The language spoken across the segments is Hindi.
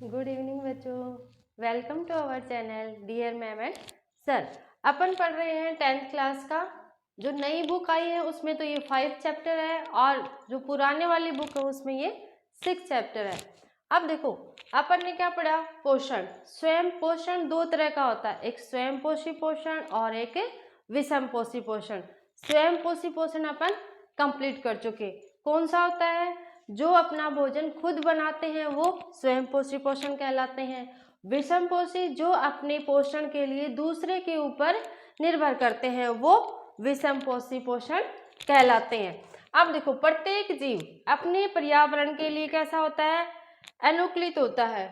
गुड इवनिंग बच्चों, welcome to our channel dear ma'am and sir. अपन पढ़ रहे हैं 10th क्लास का। जो नई बुक आई है उसमें तो ये 5 चैप्टर है और जो पुराने वाली बुक है उसमें ये 6 चैप्टर है। अब देखो अपन ने क्या पढ़ा, पोषण। स्वयं पोषण दो तरह का होता है, एक स्वयं पोषी पोषण और एक विषम पोषी पोषण। स्वयं पोषी पोषण अपन कंप्लीट कर चुके। कौन सा होता है? जो अपना भोजन खुद बनाते हैं वो स्वयं पोषी पोषण कहलाते हैं। विषम पोषी जो अपने पोषण के लिए दूसरे के ऊपर निर्भर करते हैं वो विषम पोषी पोषण कहलाते हैं। अब देखो, प्रत्येक जीव अपने पर्यावरण के लिए कैसा होता है? अनुकूलित होता है।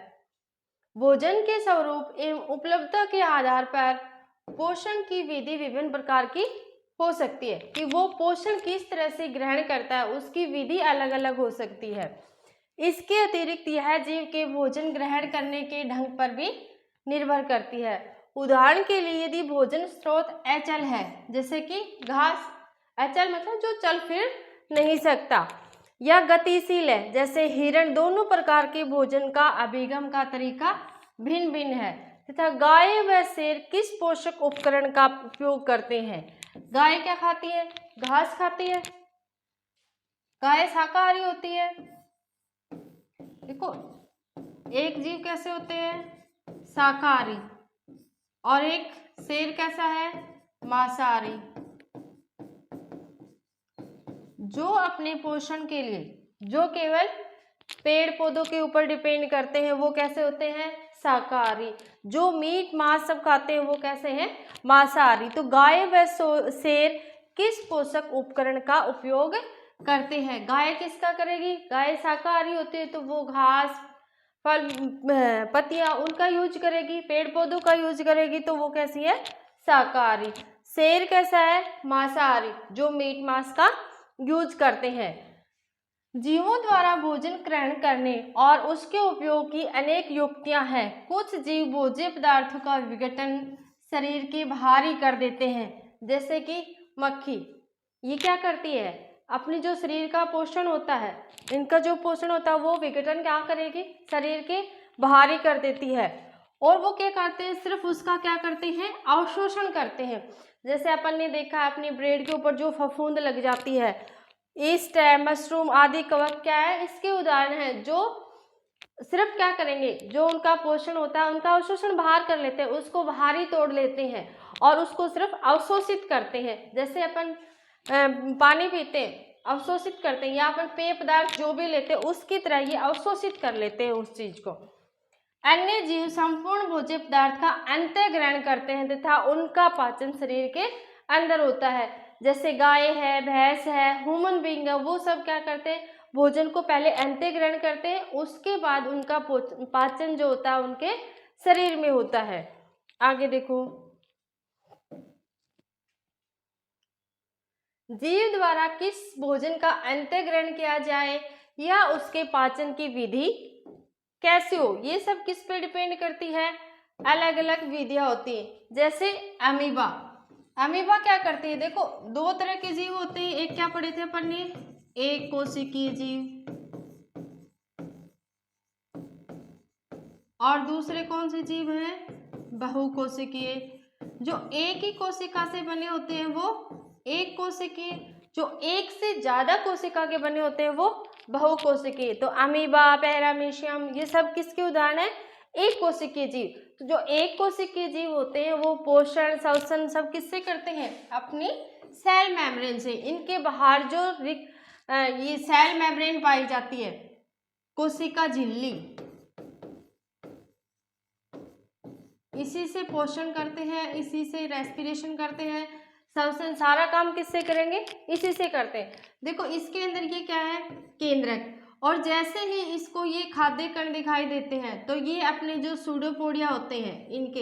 भोजन के स्वरूप एवं उपलब्धता के आधार पर पोषण की विधि विभिन्न प्रकार की हो सकती है कि वो पोषण किस तरह से ग्रहण करता है, उसकी विधि अलग अलग हो सकती है। इसके अतिरिक्त यह जीव के भोजन ग्रहण करने के ढंग पर भी निर्भर करती है। उदाहरण के लिए यदि भोजन स्रोत अचल है, जैसे कि घास, अचल मतलब जो चल फिर नहीं सकता, या गतिशील है जैसे हिरण, दोनों प्रकार के भोजन का अभिगम का तरीका भिन्न भिन्न है। तथा गाय व शेर किस पोषक उपकरण का उपयोग करते हैं? गाय क्या खाती है? घास खाती है। गाय शाकाहारी होती है। देखो, एक जीव कैसे होते हैं? शाकाहारी, और एक शेर कैसा है? मांसाहारी। जो अपने पोषण के लिए जो केवल पेड़ पौधों के ऊपर डिपेंड करते हैं वो कैसे होते हैं? शाकाहारी। जो मीट मांस सब खाते हैं वो कैसे हैं? मांसाहारी। तो गाय व शेर किस पोषक उपकरण का उपयोग करते हैं? गाय किसका करेगी? गाय शाकाहारी होती है तो वो घास, फल, पत्तियां उनका यूज करेगी। पेड़ पौधों का यूज करेगी तो वो कैसी है? शाकाहारी। शेर कैसा है? मांसाहारी, जो मीट मांस का यूज करते हैं। जीवों द्वारा भोजन ग्रहण करने और उसके उपयोग की अनेक युक्तियां हैं। कुछ जीव भोज्य पदार्थों का विघटन शरीर के बाहर ही कर देते हैं, जैसे कि मक्खी। ये क्या करती है? अपनी जो शरीर का पोषण होता है, इनका जो पोषण होता है वो विघटन क्या करेगी? शरीर के बाहर ही कर देती है। और वो क्या करते हैं? सिर्फ उसका क्या करते हैं? अवशोषण करते हैं। जैसे अपन ने देखा है अपनी ब्रेड के ऊपर जो फफूंद लग जाती है, ईस्ट है, मशरूम आदि कवक क्या है? इसके उदाहरण हैं, जो सिर्फ क्या करेंगे? जो उनका पोषण होता है उनका अवशोषण बाहर कर लेते हैं, उसको बाहर ही तोड़ लेते हैं और उसको सिर्फ अवशोषित करते हैं। जैसे अपन पानी पीते हैं, अवशोषित करते हैं, या अपन पेय पदार्थ जो भी लेते हैं उसकी तरह ये अवशोषित कर लेते हैं उस चीज को। अन्य जीव संपूर्ण भोज्य पदार्थ का अंतः ग्रहण करते हैं तथा उनका पाचन शरीर के अंदर होता है। जैसे गाय है, भैंस है, ह्यूमन बीइंग है, वो सब क्या करते हैं? भोजन को पहले अंतः ग्रहण करते हैं, उसके बाद उनका पाचन जो होता है उनके शरीर में होता है। आगे देखो, जीव द्वारा किस भोजन का अंतः ग्रहण किया जाए या उसके पाचन की विधि कैसे हो, ये सब किस पे डिपेंड करती है? अलग अलग विधियां होती है। जैसे अमीबा, अमीबा क्या करती है? देखो, दो तरह के जीव होते हैं। एक क्या पढ़े थे अपन ने? एक कोशिकीय जीव, और दूसरे कौन से जीव हैं? बहुकोशिकीय। जो एक ही कोशिका से बने होते हैं वो एक कोशिकीय, जो एक से ज्यादा कोशिका के बने होते हैं वो बहुकोशिकीय। तो अमीबा, पैरामीशियम, ये सब किसके उदाहरण है? एक कोशिकीय जीव। तो जो एक कोशिकीय जीव होते हैं वो पोषण, श्वसन सब किससे करते हैं? अपनी सेल मेम्ब्रेन से। इनके बाहर जो ये सेल मेम्ब्रेन पाई जाती है, कोशिका झिल्ली, इसी से पोषण करते हैं, इसी से रेस्पिरेशन करते हैं, श्वसन सारा काम किससे करेंगे? इसी से करते हैं। देखो, इसके अंदर ये क्या है? केंद्रक। और जैसे ही इसको ये खाद्य कण दिखाई देते हैं तो ये अपने जो सूडोपोडिया होते हैं इनके,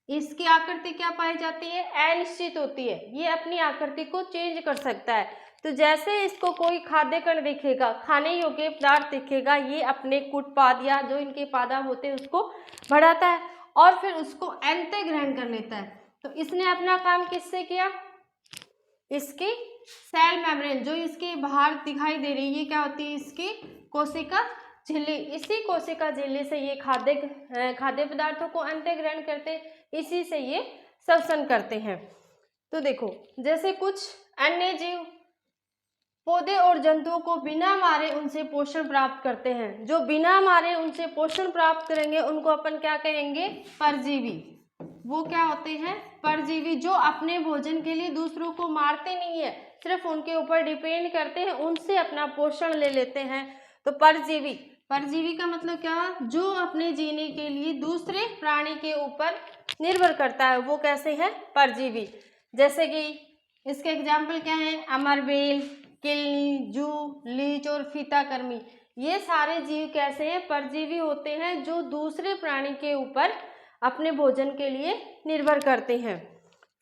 इसकी आकृति क्या पाई जाती है? अनिश्चित होती है। ये अपनी आकृति को चेंज कर सकता है। तो जैसे इसको कोई खाद्य कण दिखेगा, खाने योग्य पदार्थ दिखेगा, ये अपने कुटपाद या जो इनके पादा होते हैं उसको बढ़ाता है और फिर उसको अंतः ग्रहण कर लेता है। तो इसने अपना काम किससे किया? इसकी सेल मेम्ब्रेन जो इसके बाहर दिखाई दे रही है, ये क्या होती है? इसकी कोशिका झिल्ली, इसी कोशिका झिल्ली से ये खाद्य पदार्थों को अंतः ग्रहण करते हैं, इसी से ये श्वसन करते हैं। तो देखो, जैसे कुछ अन्य जीव पौधे और जंतुओं को बिना मारे उनसे पोषण प्राप्त करते हैं। जो बिना मारे उनसे पोषण प्राप्त करेंगे उनको अपन क्या कहेंगे? परजीवी। वो क्या होते हैं? परजीवी, जो अपने भोजन के लिए दूसरों को मारते नहीं है, सिर्फ उनके ऊपर डिपेंड करते हैं, उनसे अपना पोषण ले लेते हैं। तो परजीवी, परजीवी का मतलब क्या? जो अपने जीने के लिए दूसरे प्राणी के ऊपर निर्भर करता है, वो कैसे है? परजीवी। जैसे कि इसके एग्जाम्पल क्या है? अमरबेल, किलनी, जू, लीच और फीताकर्मी, ये सारे जीव कैसे हैं? परजीवी होते हैं, जो दूसरे प्राणी के ऊपर अपने भोजन के लिए निर्भर करते हैं।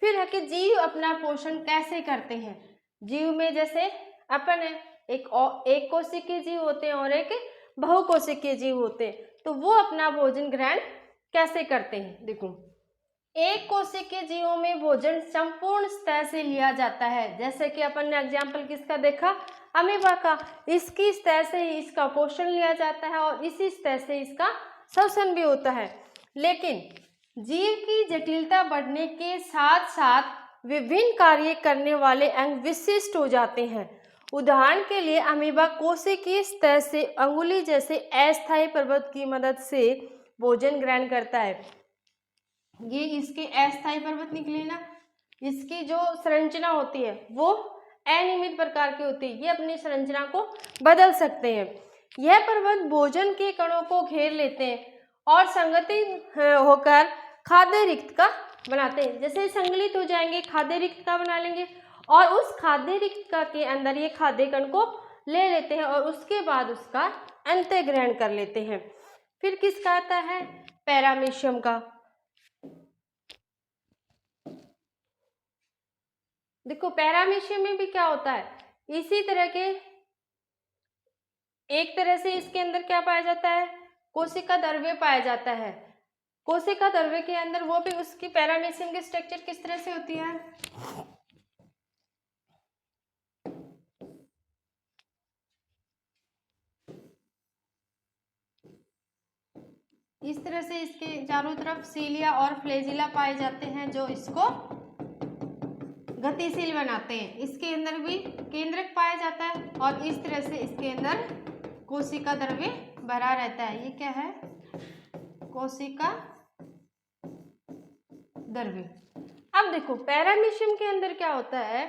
फिर है कि जीव अपना पोषण कैसे करते हैं। जीव में जैसे अपन है, एक कोशिकीय जीव होते हैं और एक बहुकोशिकीय जीव होते हैं। तो वो अपना भोजन ग्रहण कैसे करते हैं? देखो, एक कोशिकीय जीवों में भोजन संपूर्ण सतह से लिया जाता है। जैसे कि अपन ने एग्जाम्पल किसका देखा? अमीबा का। इसकी सतह से ही इसका पोषण लिया जाता है और इसी सतह से इसका श्वसन भी होता है। लेकिन जीव की जटिलता बढ़ने के साथ साथ विभिन्न कार्य करने वाले अंग विशिष्ट हो जाते हैं। उदाहरण के लिए अमीबा कोशिकीय सतह से अंगुली जैसे अस्थायी पर्वत की मदद से भोजन ग्रहण करता है। ये इसके अस्थायी पर्वत निकले ना, इसकी जो संरचना होती है वो अनियमित प्रकार की होती है। ये अपनी संरचना को बदल सकते हैं। यह पर्वत भोजन के कणों को घेर लेते हैं और संगठित होकर खाद्य रिक्तका बनाते हैं। जैसे संगलित हो जाएंगे, खाद्य रिक्तका बना लेंगे और उस खाद्य रिक्तका के अंदर ये खाद्य कण को ले लेते हैं और उसके बाद उसका अंतः ग्रहण कर लेते हैं। फिर किसका आता है? पैरामीशियम का। देखो, पैरामीशियम में भी क्या होता है? इसी तरह के एक तरह से इसके अंदर क्या पाया जाता है? कोशिका द्रव्य पाया जाता है। कोशिका द्रव्य के अंदर वो भी उसकी पैरामीशियम की स्ट्रक्चर किस तरह से होती है? इस तरह से इसके चारों तरफ सीलिया और फ्लैजिला पाए जाते हैं जो इसको गतिशील बनाते हैं। इसके अंदर भी केंद्रक पाया जाता है और इस तरह से इसके अंदर कोशिका द्रव्य भरा रहता है। ये क्या है? कोशिका द्रव्य। अब देखो, पैरामीशियम के अंदर क्या होता है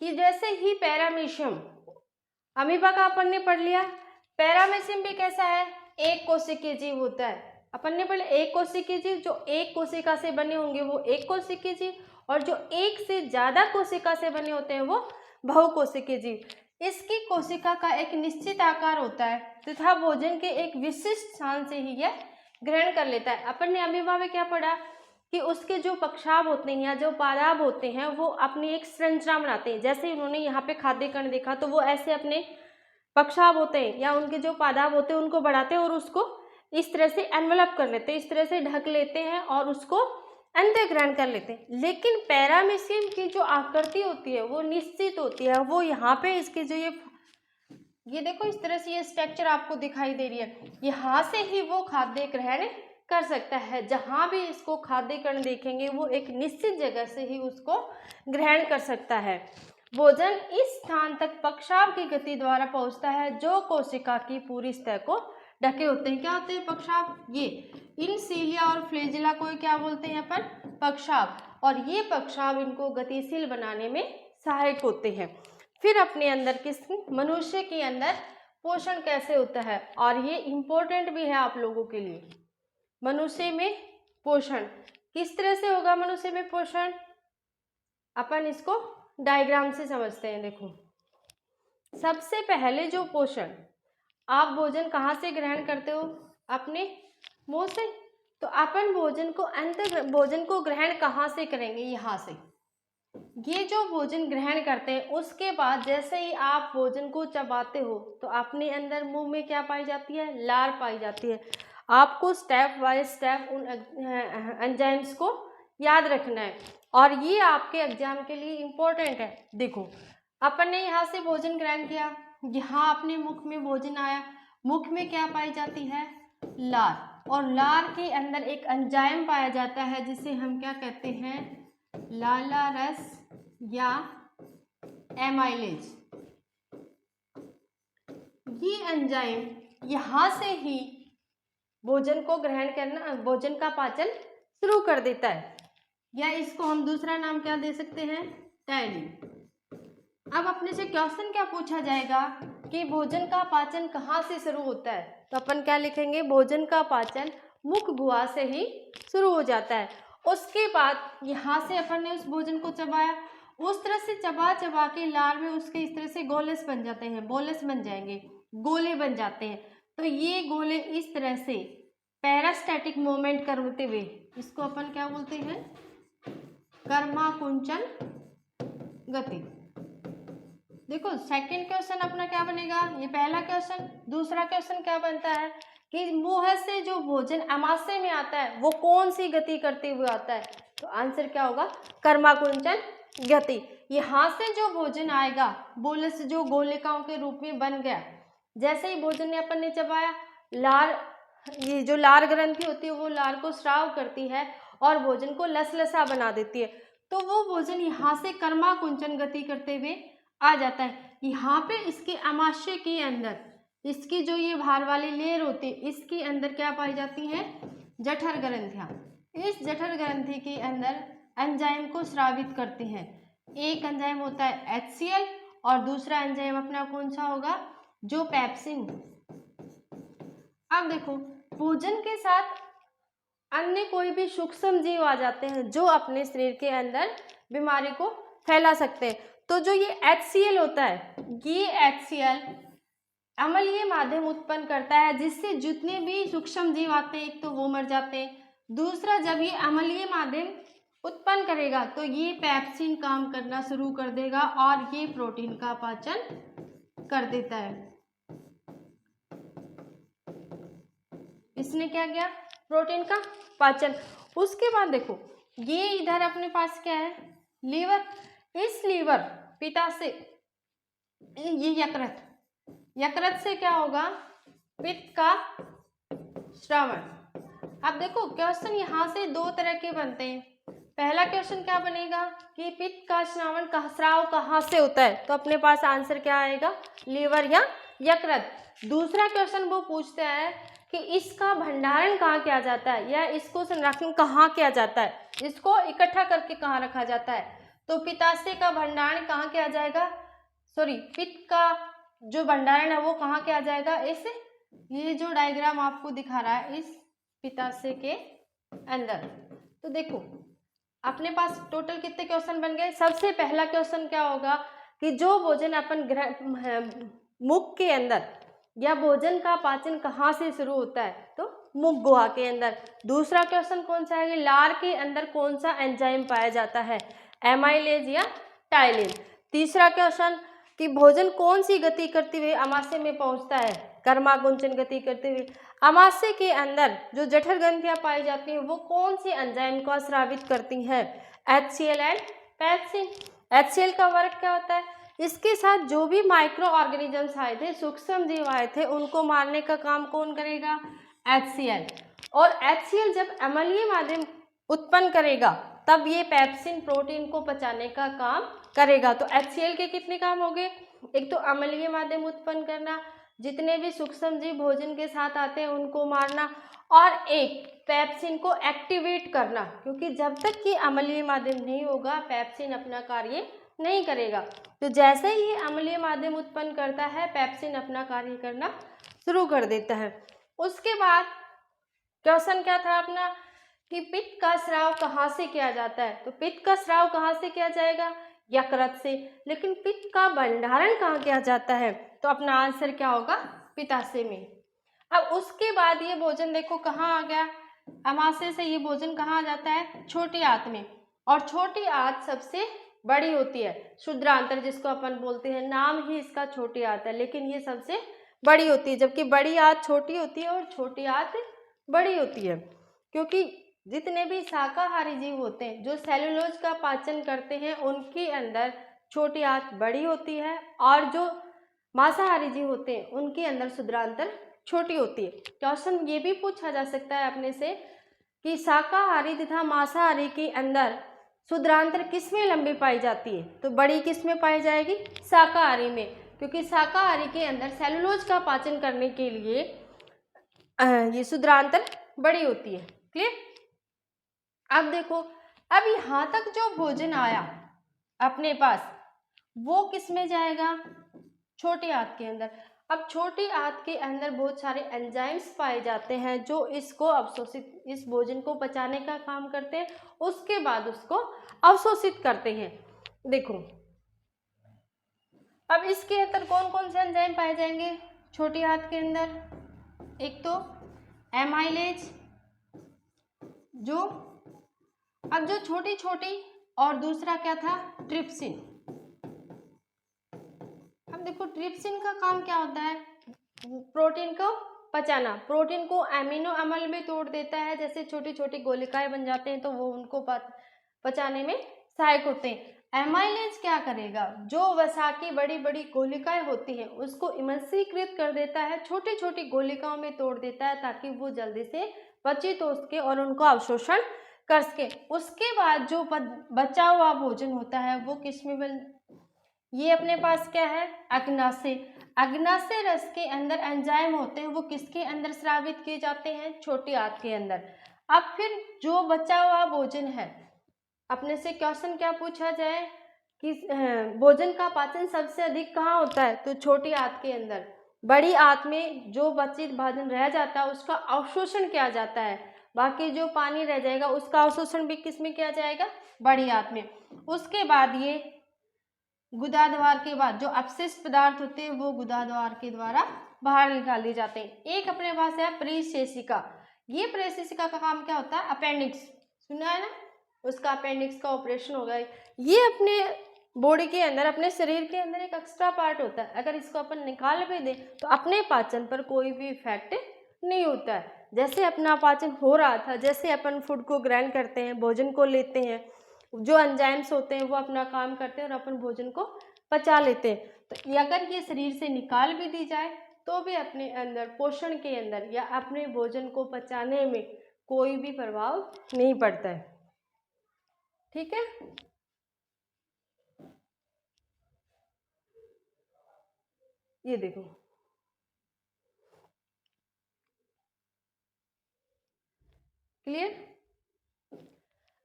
कि जैसे ही पैरामीशियम, अमीबा का अपन ने पढ़ लिया, पैरामीशियम भी कैसा है? एक कोशिकीय जीव होता है। अपन ने पढ़ एक कोशिकीय जीव, जो एक कोशिका से बने होंगे वो एक कोशिकीय जीव, और जो एक से ज्यादा कोशिका से बने होते हैं वो बहुकोशिकीय जीव। इसकी कोशिका का एक निश्चित आकार होता है तथा भोजन के एक विशिष्ट स्थान से ही यह ग्रहण कर लेता है। अपन ने अमीबा में क्या पढ़ा कि उसके जो पक्षाभ होते हैं या जो पादाभ होते हैं वो अपनी एक संरचना बनाते हैं। जैसे उन्होंने यहाँ पे खाद्य कण देखा तो वो ऐसे अपने पक्षाभ होते हैं या उनके जो पादाभ होते हैं उनको बढ़ाते हैं और उसको इस तरह से एनवेलप कर लेते हैं, इस तरह से ढक लेते हैं और उसको अंतः ग्रहण कर लेते हैं। लेकिन पैरामीशियम की जो आकृति होती है वो निश्चित होती है। वो यहाँ पे इसके जो ये देखो, इस तरह से ये स्ट्रक्चर आपको दिखाई दे रही है, यहाँ से ही वो खाद्य ग्रहण कर सकता है। जहाँ भी इसको खाद्य कण देखेंगे वो एक निश्चित जगह से ही उसको ग्रहण कर सकता है। भोजन इस स्थान तक पक्षाभ की गति द्वारा पहुँचता है जो कोशिका की पूरी सतह को ढके होते हैं। क्या होते हैं? पक्षाभ। ये इन सीलिया और फ्लैजिला को क्या बोलते हैं अपन? पक्षाभ। और ये पक्षाभ इनको गतिशील बनाने में सहायक होते हैं। फिर अपने अंदर मनुष्य के अंदर पोषण कैसे होता है, और ये इम्पोर्टेंट भी है आप लोगों के लिए। मनुष्य में पोषण किस तरह से होगा? मनुष्य में पोषण अपन इसको डायग्राम से समझते हैं। देखो, सबसे पहले जो पोषण, आप भोजन कहाँ से ग्रहण करते हो? अपने मुंह से। तो अपन भोजन को ग्रहण कहाँ से करेंगे? यहाँ से। ये जो भोजन ग्रहण करते हैं उसके बाद जैसे ही आप भोजन को चबाते हो तो अपने अंदर मुंह में क्या पाई जाती है? लार पाई जाती है। आपको स्टेप बाय स्टेप उन एंजाइम्स को याद रखना है और ये आपके एग्जाम के लिए इम्पोर्टेंट है। देखो, अपन ने यहाँ से भोजन ग्रहण किया, यहाँ अपने मुख में भोजन आया, मुख में क्या पाई जाती है? लार। और लार के अंदर एक एंजाइम पाया जाता है जिसे हम क्या कहते हैं? लाला रस या एमाइलेज। ये एंजाइम यहाँ से ही भोजन को ग्रहण करना, भोजन का पाचन शुरू कर देता है, या इसको हम दूसरा नाम क्या दे सकते हैं? टाइलिन। अब अपने से क्वेश्चन क्या पूछा जाएगा कि भोजन का पाचन कहाँ से शुरू होता है, तो अपन क्या लिखेंगे? भोजन का पाचन मुख गुहा से ही शुरू हो जाता है। उसके बाद यहाँ से अपन ने उस भोजन को चबाया, उस तरह से चबा चबा के लार में उसके इस तरह से गोलस बन जाते हैं, बोलस बन जाएंगे, गोले बन जाते हैं। तो ये गोले इस तरह से पैरास्टैटिक मूवमेंट करते हुए, इसको अपन क्या बोलते हैं? कर्माकुंचन गति। देखो सेकंड क्वेश्चन अपना क्या बनेगा? ये पहला क्वेश्चन। दूसरा क्वेश्चन क्या बनता है कि मुंह से जो भोजन अमाशय में आता है वो कौन सी गति करते हुए आता है? तो आंसर क्या होगा? कर्माकुंचन गति। यहाँ से जो भोजन आएगा बोलस जो गोलिकाओं के रूप में बन गया, जैसे ही भोजन ने अपन ने चबाया, लार, ये जो लार ग्रंथि होती है वो लार को स्राव करती है और भोजन को लसलसा बना देती है। तो वो भोजन यहाँ से कर्माकुंचन गति करते हुए आ जाता है। यहाँ पे इसके अमाशय के अंदर, इसकी जो ये बाहर वाली लेयर होती है, इसके अंदर क्या पाई जाती हैं? जठर ग्रंथियाँ। इस जठर ग्रंथि के अंदर एंजाइम को स्रावित करते हैं। एक एंजाइम होता है HCl और दूसरा एंजाइम अपना कौन सा होगा? जो पेप्सिन। अब देखो भोजन के साथ अन्य कोई भी सूक्ष्म जीव आ जाते हैं जो अपने शरीर के अंदर बीमारी को फैला सकते हैं। तो जो ये HCl होता है, ये HCl अम्लीय माध्यम उत्पन्न करता है जिससे जितने भी सूक्ष्म जीव आते हैं एक तो वो मर जाते हैं, दूसरा जब ये अम्लीय माध्यम उत्पन्न करेगा तो ये पेप्सिन काम करना शुरू कर देगा और ये प्रोटीन का पाचन कर देता है। इसने क्या किया? प्रोटीन का पाचन। उसके बाद देखो ये इधर अपने पास क्या है? लीवर। इस लीवर पित्ताशय, ये यकृत, यकृत से क्या होगा? पित्त का श्रावण। अब देखो क्वेश्चन यहाँ से दो तरह के बनते हैं। पहला क्वेश्चन क्या बनेगा कि पित्त का श्रावण का स्राव कहाँ से होता है, तो अपने पास आंसर क्या आएगा? लीवर या यकृत। दूसरा क्वेश्चन वो पूछते हैं कि इसका भंडारण कहाँ किया जाता है या इसको संरक्षण कहाँ किया जाता है, इसको इकट्ठा करके कहाँ रखा जाता है, तो पित्ताशय का भंडारण कहाँ किया जाएगा? पित्त का जो भंडारण है वो कहाँ किया जाएगा? इस, ये जो डायग्राम आपको दिखा रहा है, इस पित्ताशय के अंदर। तो देखो अपने पास टोटल कितने क्वेश्चन बन गए? सबसे पहला क्वेश्चन क्या होगा कि जो भोजन अपन मुख के अंदर, या भोजन का पाचन कहाँ से शुरू होता है, तो मुख गुहा के अंदर। दूसरा क्वेश्चन कौन सा है? लार के अंदर कौन सा एंजाइम पाया जाता है? एमाइलेज या टाइलिन। तीसरा क्वेश्चन कि भोजन कौन सी गति करते हुए अमाशय में पहुंचता है? कर्माकुंचन गति करते हुए। अमाशय के अंदर जो जठर ग्रंथियां पाई जाती हैं वो कौन सी एंजाइम को स्रावित करती हैं? HCl and pepsin. HCl का वर्क क्या होता है? इसके साथ जो भी माइक्रो ऑर्गेनिजम्स आए थे, सूक्ष्म जीव आए थे, उनको मारने का काम कौन करेगा? HCl। और HCl जब अम्लीय माध्यम उत्पन्न करेगा तब ये पेप्सिन प्रोटीन को पचाने का काम करेगा। तो HCl के कितने काम हो गए? एक तो अम्लीय माध्यम उत्पन्न करना, जितने भी सूक्ष्म जीव भोजन के साथ आते हैं उनको मारना, और एक पेप्सिन को एक्टिवेट करना, क्योंकि जब तक कि अम्लीय माध्यम नहीं होगा पेप्सिन अपना कार्य नहीं करेगा। तो जैसे ही ये अम्लीय माध्यम उत्पन्न करता है पेप्सिन अपना कार्य करना शुरू कर देता है। उसके बाद क्वेश्चन क्या था अपना कि पित्त का स्राव कहाँ से किया जाता है, तो पित्त का स्राव कहाँ से किया जाएगा? यकृत से। लेकिन पित्त का भंडारण कहाँ किया जाता है, तो अपना आंसर क्या होगा? पित्ताशय में। अब उसके बाद ये भोजन देखो कहाँ आ गया? अमाशय से ये भोजन कहाँ आ जाता है? छोटी आंत में। और छोटी आंत सबसे बड़ी होती है, शुद्रांतर जिसको अपन बोलते हैं, नाम ही इसका छोटी आंत है, लेकिन ये सबसे बड़ी होती है, जबकि बड़ी आंत छोटी होती है और छोटी आंत बड़ी होती है। क्योंकि जितने भी शाकाहारी जीव होते हैं जो सेलुलोज का पाचन करते हैं उनके अंदर छोटी आंत बड़ी होती है, और जो मांसाहारी जीव होते हैं उनके अंदर शुद्रांतर छोटी होती है। क्वेश्चन ये भी पूछा जा सकता है अपने से कि शाकाहारी तथा मांसाहारी के अंदर शुद्रांतर किस में लंबी पाई जाती है, तो बड़ी किस में पाई जाएगी, शाकाहारी में, क्योंकि शाकाहारी के अंदर सेलुलोज का पाचन करने के लिए ये शुद्रांतर बड़ी होती है। क्लियर। अब देखो, अब यहाँ तक जो भोजन आया अपने पास वो किस में जाएगा, छोटी आंत के अंदर। अब छोटी आंत के अंदर बहुत सारे एंजाइम्स पाए जाते हैं जो इसको अवशोषित, इस भोजन को पचाने का काम करते हैं, उसके बाद उसको अवशोषित करते हैं। देखो अब इसके अंदर कौन कौन से एंजाइम पाए जाएंगे छोटी आंत के अंदर, एक तो एमाइलेज, जो अब जो छोटी छोटी, और दूसरा क्या था, ट्रिप्सिन। अब देखो ट्रिप्सिन का काम क्या होता है, प्रोटीन को पचाना, प्रोटीन को एमिनो अम्ल में तोड़ देता है, जैसे छोटी छोटी गोलिकाएं बन जाते हैं तो वो उनको पचाने में सहायक होते हैं। एमाइलेज क्या करेगा, जो वसा की बड़ी बड़ी गोलिकाएं होती हैं उसको इमल्सीकृत कर देता है, छोटी छोटी गोलिकाओं में तोड़ देता है ताकि वो जल्दी से पचित हो सके और उनको अवशोषण कर सके। उसके बाद जो बचा हुआ भोजन होता है वो किसमें ये अपने पास क्या है, अग्नाशय। अग्नाशय रस के अंदर एंजाइम होते हैं, वो किसके अंदर स्रावित किए जाते हैं, छोटी आंत के अंदर। अब फिर जो बचा हुआ भोजन है, अपने से क्वेश्चन क्या पूछा जाए कि भोजन का पाचन सबसे अधिक कहाँ होता है, तो छोटी आंत के अंदर। बड़ी आंत में जो बचित भोजन रह जाता है उसका अवशोषण किया जाता है, बाकी जो पानी रह जाएगा उसका अवशोषण भी किस में किया जाएगा, बड़ी आंत में। उसके बाद ये गुदाद्वार के बाद जो अपशिष्ट पदार्थ होते हैं वो गुदाद्वार के द्वारा बाहर निकाल दिए जाते हैं। एक अपने पास है परिशेषिका। ये परिशेषिका का काम क्या होता है, अपेंडिक्स, सुना है ना, उसका अपेंडिक्स का ऑपरेशन होगा। ये अपने बॉडी के अंदर, अपने शरीर के अंदर एक एक्स्ट्रा पार्ट होता है, अगर इसको अपन निकाल भी दें तो अपने पाचन पर कोई भी इफेक्ट नहीं होता है। जैसे अपना पाचन हो रहा था, जैसे अपन फूड को ग्राइंड करते हैं, भोजन को लेते हैं, जो एंजाइम्स होते हैं वो अपना काम करते हैं और अपन भोजन को पचा लेते हैं। तो अगर ये शरीर से निकाल भी दी जाए तो भी अपने अंदर पोषण के अंदर या अपने भोजन को पचाने में कोई भी प्रभाव नहीं पड़ता है। ठीक है, ये देखो क्लियर।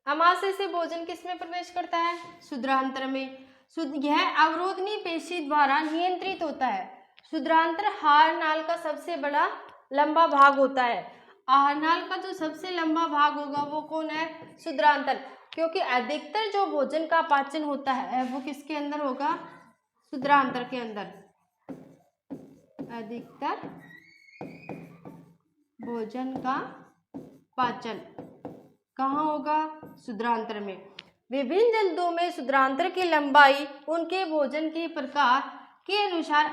अमाशय से भोजन किस में प्रवेश करता है, शुद्रांतर में। यह अवरोधनी पेशी द्वारा नियंत्रित होता है। शुद्रांतर आहार नाल का सबसे बड़ा लंबा भाग होता है। आहार नाल का जो सबसे लंबा भाग होगा वो कौन है, शुद्रांतर, क्योंकि अधिकतर जो भोजन का पाचन होता है वो किसके अंदर होगा, शुद्रांतर के अंदर। अधिकतर भोजन का पाचन कहाँ होगा, शुद्रांतर में। विभिन्न जंतुओं में शुद्रांतर की लंबाई उनके भोजन के प्रकार के अनुसार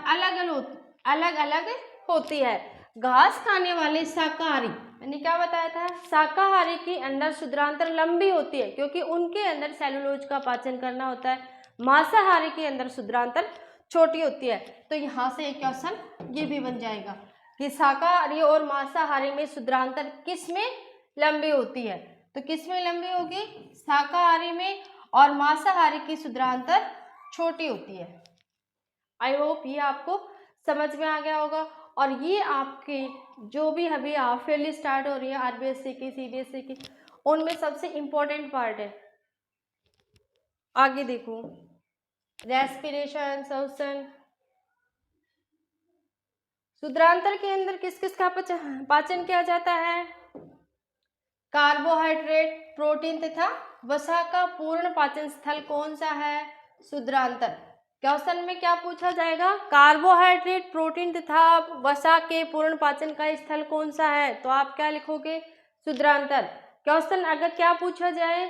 अलग अलग होती है। घास खाने वाले शाकाहारी, मैंने क्या बताया था, शाकाहारी के अंदर शुद्रांतर लंबी होती है क्योंकि उनके अंदर सेलुलोज का पाचन करना होता है। मांसाहारी के अंदर शुद्रांतर छोटी होती है। तो यहाँ से एक क्वेश्चन ये भी बन जाएगा कि शाकाहारी और मांसाहारी में शुद्रांतर किस में लंबी होती है, तो किस में लंबी होगी, शाकाहारी में, और मांसाहारी की शुद्रांतर छोटी होती है। आई होप ये आपको समझ में आ गया होगा। और ये आपकी जो भी अभी हाफ ईयरली स्टार्ट हो रही है आरबीएससी की, सीबीएसई की, उनमें सबसे इम्पोर्टेंट पार्ट है। आगे देखो, रेस्पिरेशन, श्वसन। शुद्रांतर के अंदर किस किस का पाचन किया जाता है, कार्बोहाइड्रेट, प्रोटीन तथा वसा का पूर्ण पाचन स्थल कौन सा है, शुद्रांतर। क्वेश्चन में क्या पूछा जाएगा, कार्बोहाइड्रेट, प्रोटीन तथा वसा के पूर्ण पाचन का स्थल कौन सा है, तो आप क्या लिखोगे, शुद्रांतर। क्वेश्चन अगर क्या पूछा जाए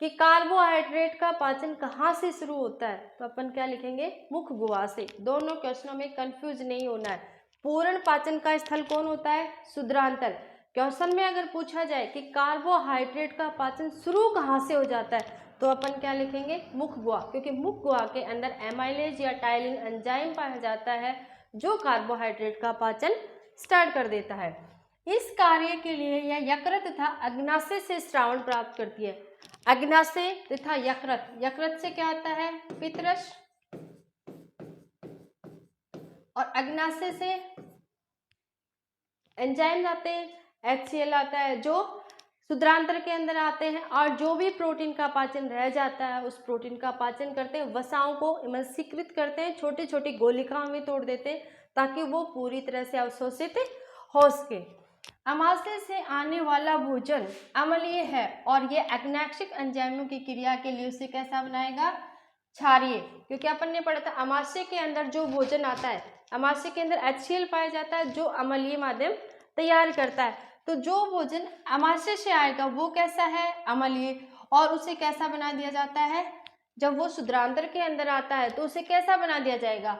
कि कार्बोहाइड्रेट का पाचन कहाँ से शुरू होता है, तो अपन क्या लिखेंगे, मुख गुहा से। दोनों क्वेश्चनों में कंफ्यूज नहीं होना है। पूर्ण पाचन का स्थल कौन होता है, शुद्रांतर। क्वेश्चन में अगर पूछा जाए कि कार्बोहाइड्रेट का पाचन शुरू कहाँ से हो जाता है, तो अपन क्या लिखेंगे, मुख गुहा, क्योंकि मुख गुहा के अंदर एमाइलेज या टाइलिन एंजाइम पाया जाता है जो कार्बोहाइड्रेट का पाचन स्टार्ट कर देता है। इस कार्य के लिए यह यकृत तथा अग्नाशय से स्रावन प्राप्त करती है। अग्नाशय तथा यकृत, यकृत से क्या आता है? पित्तरस, और अग्नाशय से एंजाइम आते हैं, HCl आता है जो शुद्रांतर के अंदर आते हैं, और जो भी प्रोटीन का पाचन रह जाता है उस प्रोटीन का पाचन करते हैं, वसाओं को इमल्सीकृत करते हैं, छोटी छोटी गोलिकाओं में तोड़ देते हैं ताकि वो पूरी तरह से अवशोषित हो सके। अमाशय से आने वाला भोजन अम्लीय है और ये अग्नाशयिक एंजाइमों की क्रिया के लिए उसे कैसा बनाएगा? क्षारीय, क्योंकि अपन ने पढ़ा था अमाशय के अंदर जो भोजन आता है, अमाशय के अंदर HCl पाया जाता है जो अम्लीय माध्यम तैयार करता है। तो जो भोजन अमाशय से आएगा वो कैसा है? अम्लीय, और उसे कैसा बना दिया जाता है? जब वो शुद्रांतर के अंदर आता है तो उसे कैसा बना दिया जाएगा?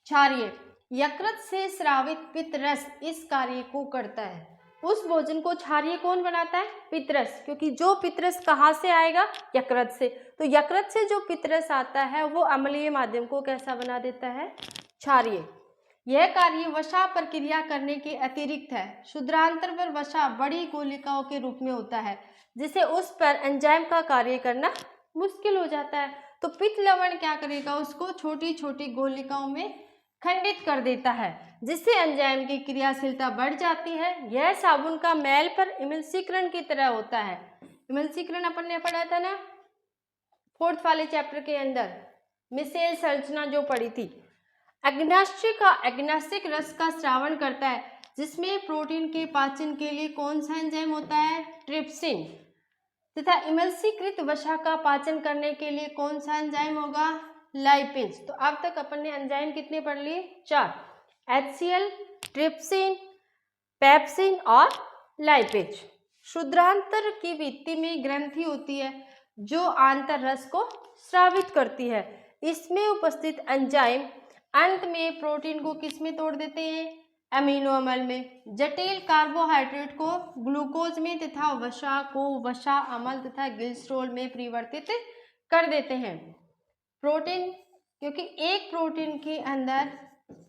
क्षारीय। यकृत से स्रावित पित्तरस इस कार्य को करता है। उस भोजन को क्षारीय कौन बनाता है? पित्तरस, क्योंकि जो पित्तरस कहाँ से आएगा? यकृत से। तो यकृत से जो पित्तरस आता है वो अम्लीय माध्यम को कैसा बना देता है? क्षारीय। यह कार्य वसा पर क्रिया करने के अतिरिक्त है। शुद्रांतर पर वसा बड़ी गोलिकाओं के रूप में होता है जिसे उस पर एंजाइम का कार्य करना मुश्किल हो जाता है। तो पित्त लवण क्या करेगा? उसको छोटी छोटी गोलिकाओं में खंडित कर देता है जिससे एंजाइम की क्रियाशीलता बढ़ जाती है। यह साबुन का मैल पर इमल्सीकरण की तरह होता है। इमल्सीकरण अपन ने पढ़ा था ना 4th वाले चैप्टर के अंदर, मिशेल संरचना जो पढ़ी थी। अग्नाशय का अग्नाशिक रस का स्रावन करता है जिसमें प्रोटीन के पाचन के लिए कौन सा एंजाइम होता है? ट्रिप्सिन। तथा इमल्सीकृत वसा का पाचन करने के लिए कौन सा एंजाइम होगा? लाइपेज। तो अब तक अपन ने एंजाइम कितने पढ़ लिए? 4, HCl, ट्रिप्सिन, पेप्सिन और लाइपेज। शुद्रांतर की भित्ति में ग्रंथि होती है जो आंतर रस को स्रावित करती है। इसमें उपस्थित एंजाइम अंत में प्रोटीन को किस में तोड़ देते हैं? अमीनो अम्ल में। जटिल कार्बोहाइड्रेट को ग्लूकोज में तथा वसा को वसा अम्ल तथा ग्लिसरॉल में परिवर्तित कर देते हैं। प्रोटीन, क्योंकि एक प्रोटीन के अंदर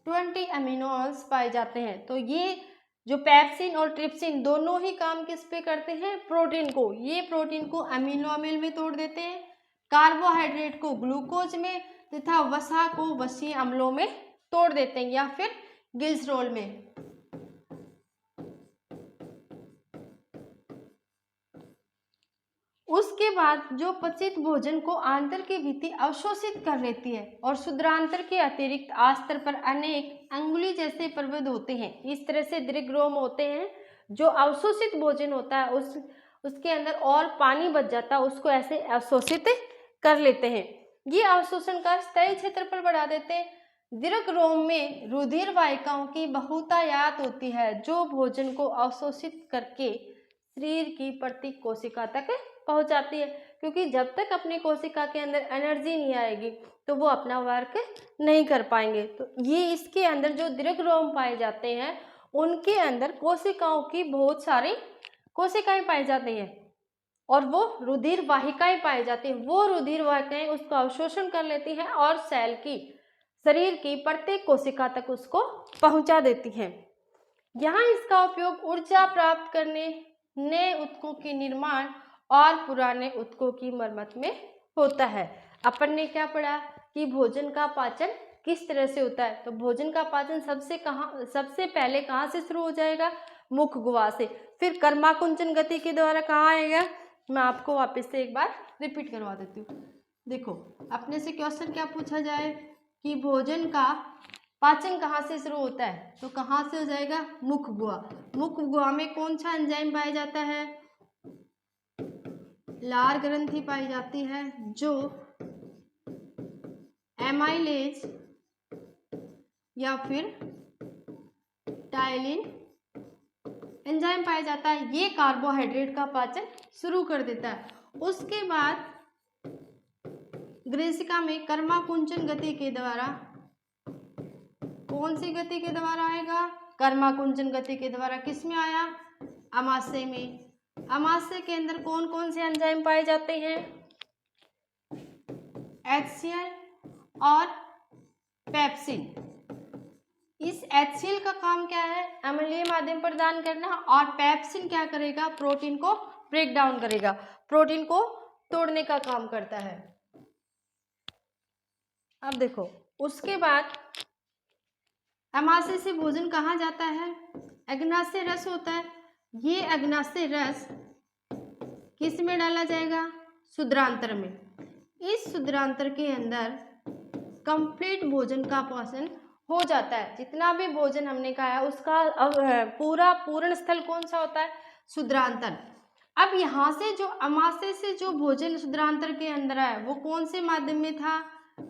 20 अमीनो अम्ल पाए जाते हैं, तो ये जो पेप्सिन और ट्रिप्सिन दोनों ही काम किस पे करते हैं? प्रोटीन को। ये प्रोटीन को अमीनो अम्ल में तोड़ देते हैं, कार्बोहाइड्रेट को ग्लूकोज में तथा वसा को वसीय अम्लों में तोड़ देते हैं या फिर ग्लिसरॉल में। उसके बाद जो पचित भोजन को आंतर की भित्ति अवशोषित कर लेती है और शुद्रांतर के अतिरिक्त आस्तर पर अनेक अंगुली जैसे प्रवृत्त होते हैं। इस तरह से दीर्घरोम होते हैं। जो अवशोषित भोजन होता है उसके अंदर और पानी बच जाता है, उसको ऐसे अवशोषित कर लेते हैं। ये अवशोषण का स्थायी क्षेत्रफल बढ़ा देते हैं। दीर्घरोम में रुधिर वाहिकाओं की बहुतायात होती है जो भोजन को अवशोषित करके शरीर की प्रत्येक कोशिका तक पहुंचाती है, क्योंकि जब तक अपनी कोशिका के अंदर एनर्जी नहीं आएगी तो वो अपना वर्क नहीं कर पाएंगे। तो ये इसके अंदर जो दीर्घरोम पाए जाते हैं उनके अंदर कोशिकाओं की बहुत सारी कोशिकाएं पाई जाती हैं और वो रुधिर वाहिकाएं पाई जाती हैं। वो रुधिर वाहिकाएं उसको अवशोषण कर लेती हैं और सेल की शरीर की प्रत्येक कोशिका तक उसको पहुंचा देती हैं। यहाँ इसका उपयोग ऊर्जा प्राप्त करने, नए ऊतकों के निर्माण और पुराने ऊतकों की मरम्मत में होता है। अपन ने क्या पढ़ा कि भोजन का पाचन किस तरह से होता है? तो भोजन का पाचन सबसे पहले कहाँ से शुरू हो जाएगा? मुख गुहा से। फिर कर्माकुंचन गति के द्वारा कहाँ आएगा? मैं आपको वापस से एक बार रिपीट करवा देती हूँ। देखो, अपने से क्वेश्चन क्या पूछा जाए कि भोजन का पाचन कहाँ से शुरू होता है? तो कहाँ से हो जाएगा? मुख गुहा। मुख गुहा में कौन सा एंजाइम पाया जाता है? लार ग्रंथि पाई जाती है जो एमाइलेज या फिर टाइलिन एंजाइम पाया जाता है। ये कार्बोहाइड्रेट का पाचन शुरू कर देता है। उसके बाद ग्रेसिका में कर्माकुंचन गति के द्वारा, कौन सी गति के द्वारा आएगा? कर्माकुंचन गति के द्वारा। किस में आया? अमाशय में। अमाशय के अंदर कौन कौन से एंजाइम पाए जाते हैं? HCl और पेप्सिन। इस HCl का काम क्या है? अम्लीय माध्यम प्रदान करना, और पेप्सिन क्या करेगा? प्रोटीन को ब्रेक डाउन करेगा, प्रोटीन को तोड़ने का काम करता है। अब देखो, उसके बाद अमाशय से भोजन कहाँ जाता है? अग्नाशय रस होता है। ये अग्नाशय रस किस में डाला जाएगा? शुद्रांतर में। इस शुद्रांतर के अंदर कंप्लीट भोजन का पाचन हो जाता है। जितना भी भोजन हमने खाया उसका पूरा पूर्ण स्थल कौन सा होता है? शुद्रांतर। अब यहाँ से जो अमाशय से जो भोजन शुद्रांतर के अंदर है वो कौन से माध्यम में था?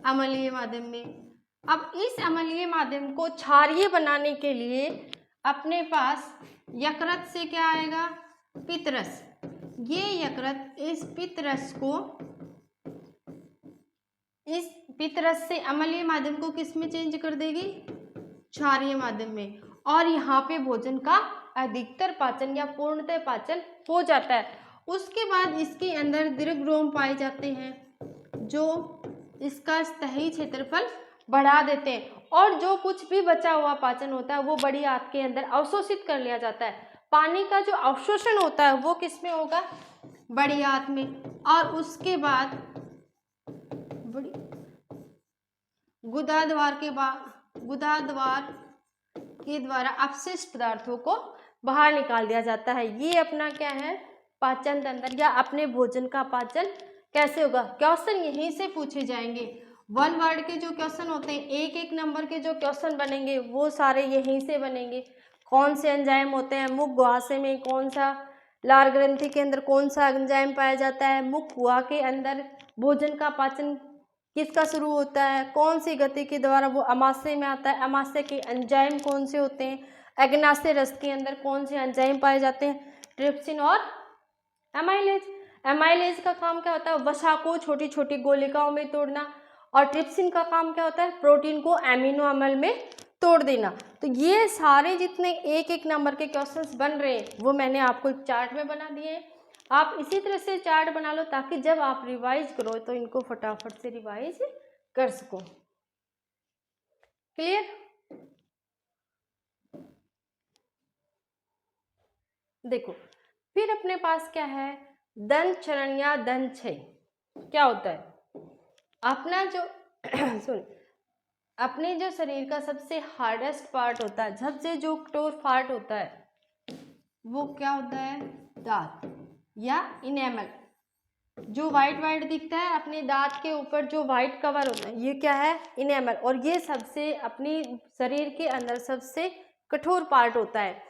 अम्लीय माध्यम में। अब इस अम्लीय माध्यम को क्षारीय बनाने के लिए अपने पास यकृत से क्या आएगा? पित्तरस। ये यकृत इस पित्तरस से अम्लीय माध्यम को किस में चेंज कर देगी? क्षारीय माध्यम में। और यहाँ पे भोजन का अधिकतर पाचन या पूर्णतः पाचन हो जाता है। उसके बाद इसके अंदर दीर्घरोम पाए जाते हैं जो इसका स्थायी क्षेत्रफल बढ़ा देते हैं, और जो कुछ भी बचा हुआ पाचन होता है वो बड़ी आंत के अंदर अवशोषित कर लिया जाता है। पानी का जो अवशोषण होता है वो किस में होगा? बड़ी आंत में। और उसके बाद गुदाद्वार के द्वारा अपशिष्ट पदार्थों को बाहर निकाल दिया जाता है। ये अपना क्या है? पाचन तंत्र, या अपने भोजन का पाचन कैसे होगा? क्वेश्चन यहीं से पूछे जाएंगे। 1 वर्ड के जो क्वेश्चन होते हैं, एक नंबर के जो क्वेश्चन बनेंगे वो सारे यहीं से बनेंगे। कौन से एंजाइम होते हैं? मुख गुहाशय में कौन सा, लार ग्रंथि के अंदर कौन सा एंजाइम पाया जाता है? मुख गुहा के अंदर भोजन का पाचन किसका शुरू होता है? कौन सी गति के द्वारा वो अमाशय में आता है? अमाशय के एंजाइम कौन से होते हैं? अग्नाशय रस के अंदर कौन से एंजाइम पाए जाते हैं? ट्रिप्सिन और एमाइलेज। एमाइलेज का काम क्या होता है? वसा को छोटी छोटी गोलिकाओं में तोड़ना। और ट्रिप्सिन का काम क्या होता है? प्रोटीन को एमिनो अम्ल में तोड़ देना। तो ये सारे जितने एक नंबर के क्वेश्चंस बन रहे हैं वो मैंने आपको एक चार्ट में बना दिए हैं। आप इसी तरह से चार्ट बना लो ताकि जब आप रिवाइज करो तो इनको फटाफट से रिवाइज कर सको। क्लियर? देखो, फिर अपने पास क्या है? दंत चरण या दंत क्षय क्या होता है? अपना जो अपने जो शरीर का सबसे हार्डेस्ट पार्ट होता है, सबसे जो कठोर पार्ट होता है वो क्या होता है? दांत या इनेमल। जो वाइट दिखता है अपने दांत के ऊपर, जो वाइट कवर होता है, ये क्या है? इनेमल। और ये सबसे अपनी शरीर के अंदर सबसे कठोर पार्ट होता है।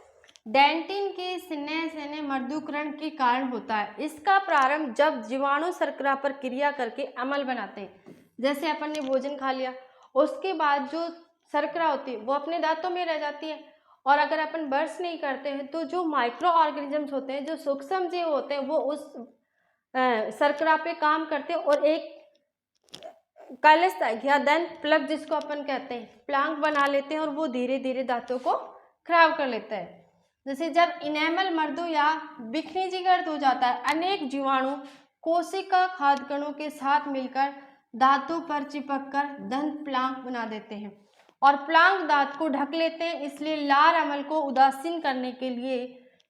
डेंटिन के स्नेह मर्दूकरण के कारण होता है। इसका प्रारंभ जब जीवाणु शर्करा पर क्रिया करके अम्ल बनाते हैं। जैसे अपन ने भोजन खा लिया, उसके बाद जो शर्करा होती है वो अपने दांतों में रह जाती है, और अगर अपन ब्रश नहीं करते हैं तो जो माइक्रो ऑर्गेनिजम्स होते हैं, जो सूक्ष्म जीव होते हैं, वो उस शर्करा पे काम करते हैं और एक काइलस या दंत प्लग जिसको अपन कहते हैं, प्लांक बना लेते हैं, और वो धीरे धीरे दांतों को खराब कर लेता है। जैसे जब इनेमल मर्दू या विखंडीकृत हो जाता है, अनेक जीवाणु कोशिका खाद्य कणों के साथ मिलकर दांतों पर चिपककर दंत प्लांक बना देते हैं, और प्लांक दांत को ढक लेते हैं। इसलिए लार अम्ल को उदासीन करने के लिए,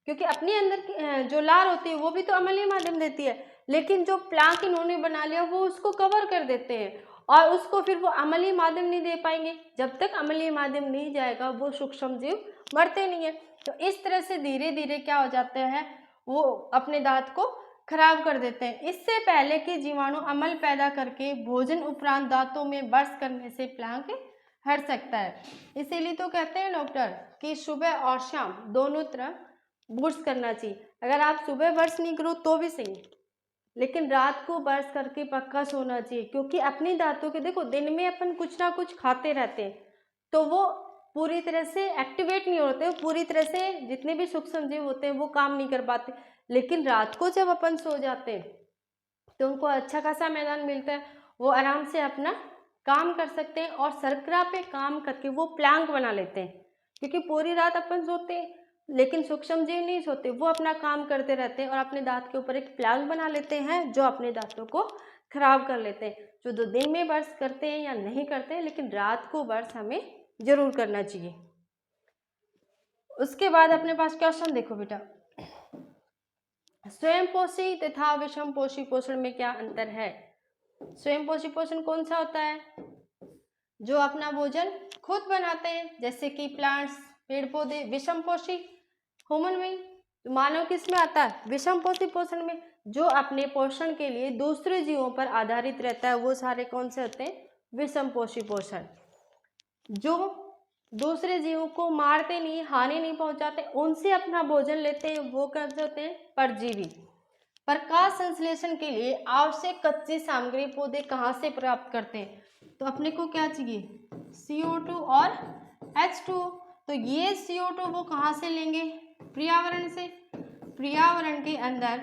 क्योंकि अपने अंदर की जो लार होती है वो भी तो अम्लीय माध्यम देती है, लेकिन जो प्लांक इन्होंने बना लिया वो उसको कवर कर देते हैं, और उसको फिर वो अम्लीय माध्यम नहीं दे पाएंगे। जब तक अम्लीय माध्यम नहीं जाएगा वो सूक्ष्म जीव मरते नहीं है। तो इस तरह से धीरे धीरे क्या हो जाता है, वो अपने दांत को खराब कर देते हैं। इससे पहले कि जीवाणु अम्ल पैदा करके भोजन उपरांत दांतों में ब्रश करने से प्लांक हट सकता है। इसीलिए तो कहते हैं डॉक्टर कि सुबह और शाम दोनों तरफ ब्रश करना चाहिए। अगर आप सुबह ब्रश नहीं करो तो भी सही, लेकिन रात को ब्रश करके पक्का सोना चाहिए, क्योंकि अपनी दांतों के देखो दिन में अपन कुछ ना कुछ खाते रहते हैं तो वो पूरी तरह से एक्टिवेट नहीं होते, पूरी तरह से जितने भी सूक्ष्म जीव होते हैं वो काम नहीं कर पाते। लेकिन रात को जब अपन सो जाते हैं तो उनको अच्छा खासा मैदान मिलता है, वो आराम से अपना काम कर सकते हैं, और शर्करा पे काम करके वो प्लांक बना लेते हैं। क्योंकि पूरी रात अपन सोते हैं लेकिन सूक्ष्म जीव नहीं सोते, वो अपना काम करते रहते हैं और अपने दांत के ऊपर एक प्लांक बना लेते हैं जो अपने दांतों को खराब कर लेते हैं। जो दिन में ब्रश करते हैं या नहीं करते हैं, लेकिन रात को ब्रश हमें जरूर करना चाहिए। उसके बाद अपने पास क्वेश्चन देखो बेटा, स्वयंपोषी तथा विषमपोषी पोषण में क्या अंतर है? स्वयंपोषी पोषण कौन सा होता है? जो अपना भोजन खुद बनाते हैं, जैसे कि प्लांट्स, पेड़ पौधे। विषमपोषी ह्यूमन बीइंग, मानव किस में आता है? विषमपोषी पोषण में। जो अपने पोषण के लिए दूसरे जीवों पर आधारित रहता है वो सारे कौन से होते हैं? विषमपोषी पोषण। जो दूसरे जीवों को मारते नहीं, हानि नहीं पहुंचाते, उनसे अपना भोजन लेते हैं, वो कैसे होते हैं? परजीवी। प्रकाश संश्लेषण के लिए आवश्यक कच्ची सामग्री पौधे कहाँ से प्राप्त करते हैं? तो अपने को क्या चाहिए? CO2 और H2। तो ये CO2 वो कहाँ से लेंगे? पर्यावरण से। पर्यावरण के अंदर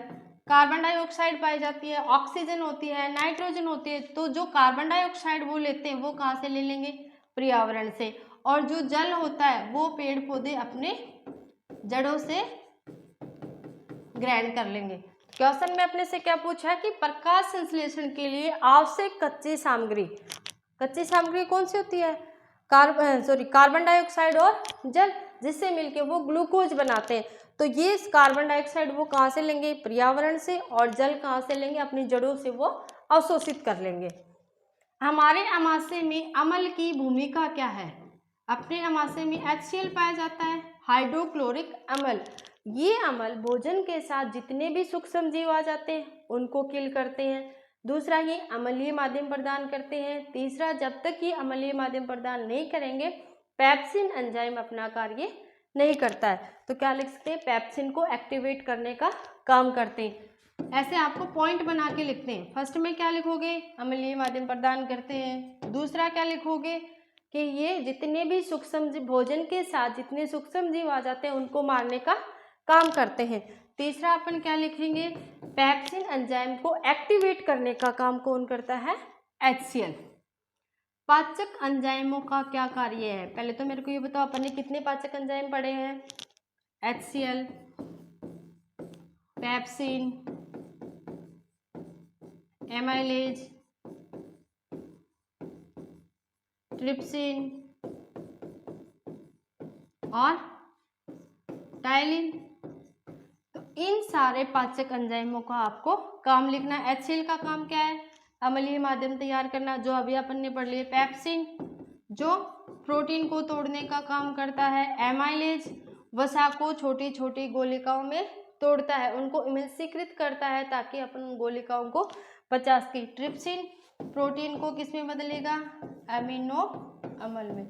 कार्बन डाइऑक्साइड पाई जाती है, ऑक्सीजन होती है, नाइट्रोजन होती है। तो जो कार्बन डाइऑक्साइड वो लेते हैं वो कहाँ से ले लेंगे? पर्यावरण से। और जो जल होता है वो पेड़ पौधे अपने जड़ों से ग्रहण कर लेंगे। क्वेश्चन में अपने से क्या पूछा है कि प्रकाश संश्लेषण के लिए आवश्यक कच्ची सामग्री। कच्ची सामग्री कौन सी होती है? कार्बन डाइऑक्साइड और जल, जिससे मिलके वो ग्लूकोज बनाते हैं। तो ये कार्बन डाइऑक्साइड वो कहाँ से लेंगे? पर्यावरण से। और जल कहाँ से लेंगे? अपनी जड़ों से वो अवशोषित कर लेंगे। हमारे अमाशय में अम्ल की भूमिका क्या है? अपने अमाशय में HCl पाया जाता है, हाइड्रोक्लोरिक अम्ल। ये अम्ल भोजन के साथ जितने भी सूक्ष्म जीव आ जाते हैं उनको किल करते हैं। दूसरा, ये अम्लीय माध्यम प्रदान करते हैं। तीसरा, जब तक ये अम्लीय माध्यम प्रदान नहीं करेंगे पेप्सिन एंजाइम अपना कार्य नहीं करता है। तो क्या लिख सकते हैं? पेप्सिन को एक्टिवेट करने का काम करते हैं। ऐसे आपको पॉइंट बना के लिखते हैं। फर्स्ट में क्या लिखोगे? अम्लीय माध्यम प्रदान करते हैं। दूसरा क्या लिखोगे? कि ये जितने भी सूक्ष्म जीव, भोजन के साथ जितने सूक्ष्म जीव आ जाते हैं उनको मारने का काम करते हैं। तीसरा अपन क्या लिखेंगे? पेप्सिन एंजाइम को एक्टिवेट करने का काम कौन करता है? HCl। पाचक एंजाइमों का क्या कार्य है? पहले तो मेरे को ये बताओ, अपन ने कितने पाचक एंजाइम पढ़े हैं? HCl, पेप्सिन, एमाइलेज, ट्रिप्सिन और टाइलिन। तो इन सारे पाचक एंजाइमों का आपको काम लिखना है। HCl का काम क्या है? अम्लीय माध्यम तैयार करना, जो अभी अपन ने पढ़ लिया। पेप्सिन जो प्रोटीन को तोड़ने का काम करता है। एमाइलेज वसा को छोटी छोटी गोलिकाओं में तोड़ता है, उनको इमिल्सीकृत करता है ताकि अपन उन गोलिकाओं को पचा सके। ट्रिप्सिन प्रोटीन को किस में बदलेगा? एमिनो अम्ल में।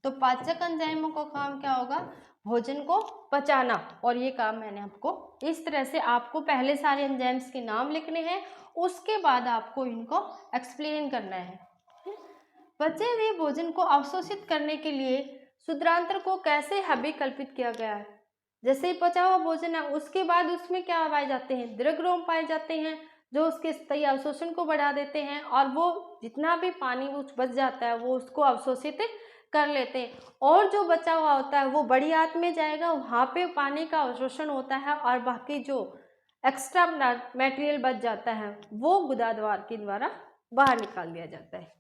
तो पाचक एंजाइमों का काम क्या होगा? भोजन को पचाना। और ये काम मैंने आपको इस तरह से, आपको पहले सारे एंजाइम्स के नाम लिखने हैं, उसके बाद आपको इनको एक्सप्लेन करना है। पचे हुए भोजन को अवशोषित करने के लिए शुद्रांतर को कैसे अभिकल्पित किया गया है? जैसे ही पचा हुआ भोजन है उसके बाद उसमें क्या पाए जाते हैं? द्रव्यरोम पाए जाते हैं, जो उसके स्तरीय अवशोषण को बढ़ा देते हैं और वो जितना भी पानी वो बच जाता है वो उसको अवशोषित कर लेते हैं। और जो बचा हुआ होता है वो बड़ी आंत में जाएगा, वहाँ पे पानी का अवशोषण होता है और बाकी जो एक्स्ट्रा मटेरियल बच जाता है वो गुदा द्वार के द्वारा बाहर निकाल दिया जाता है।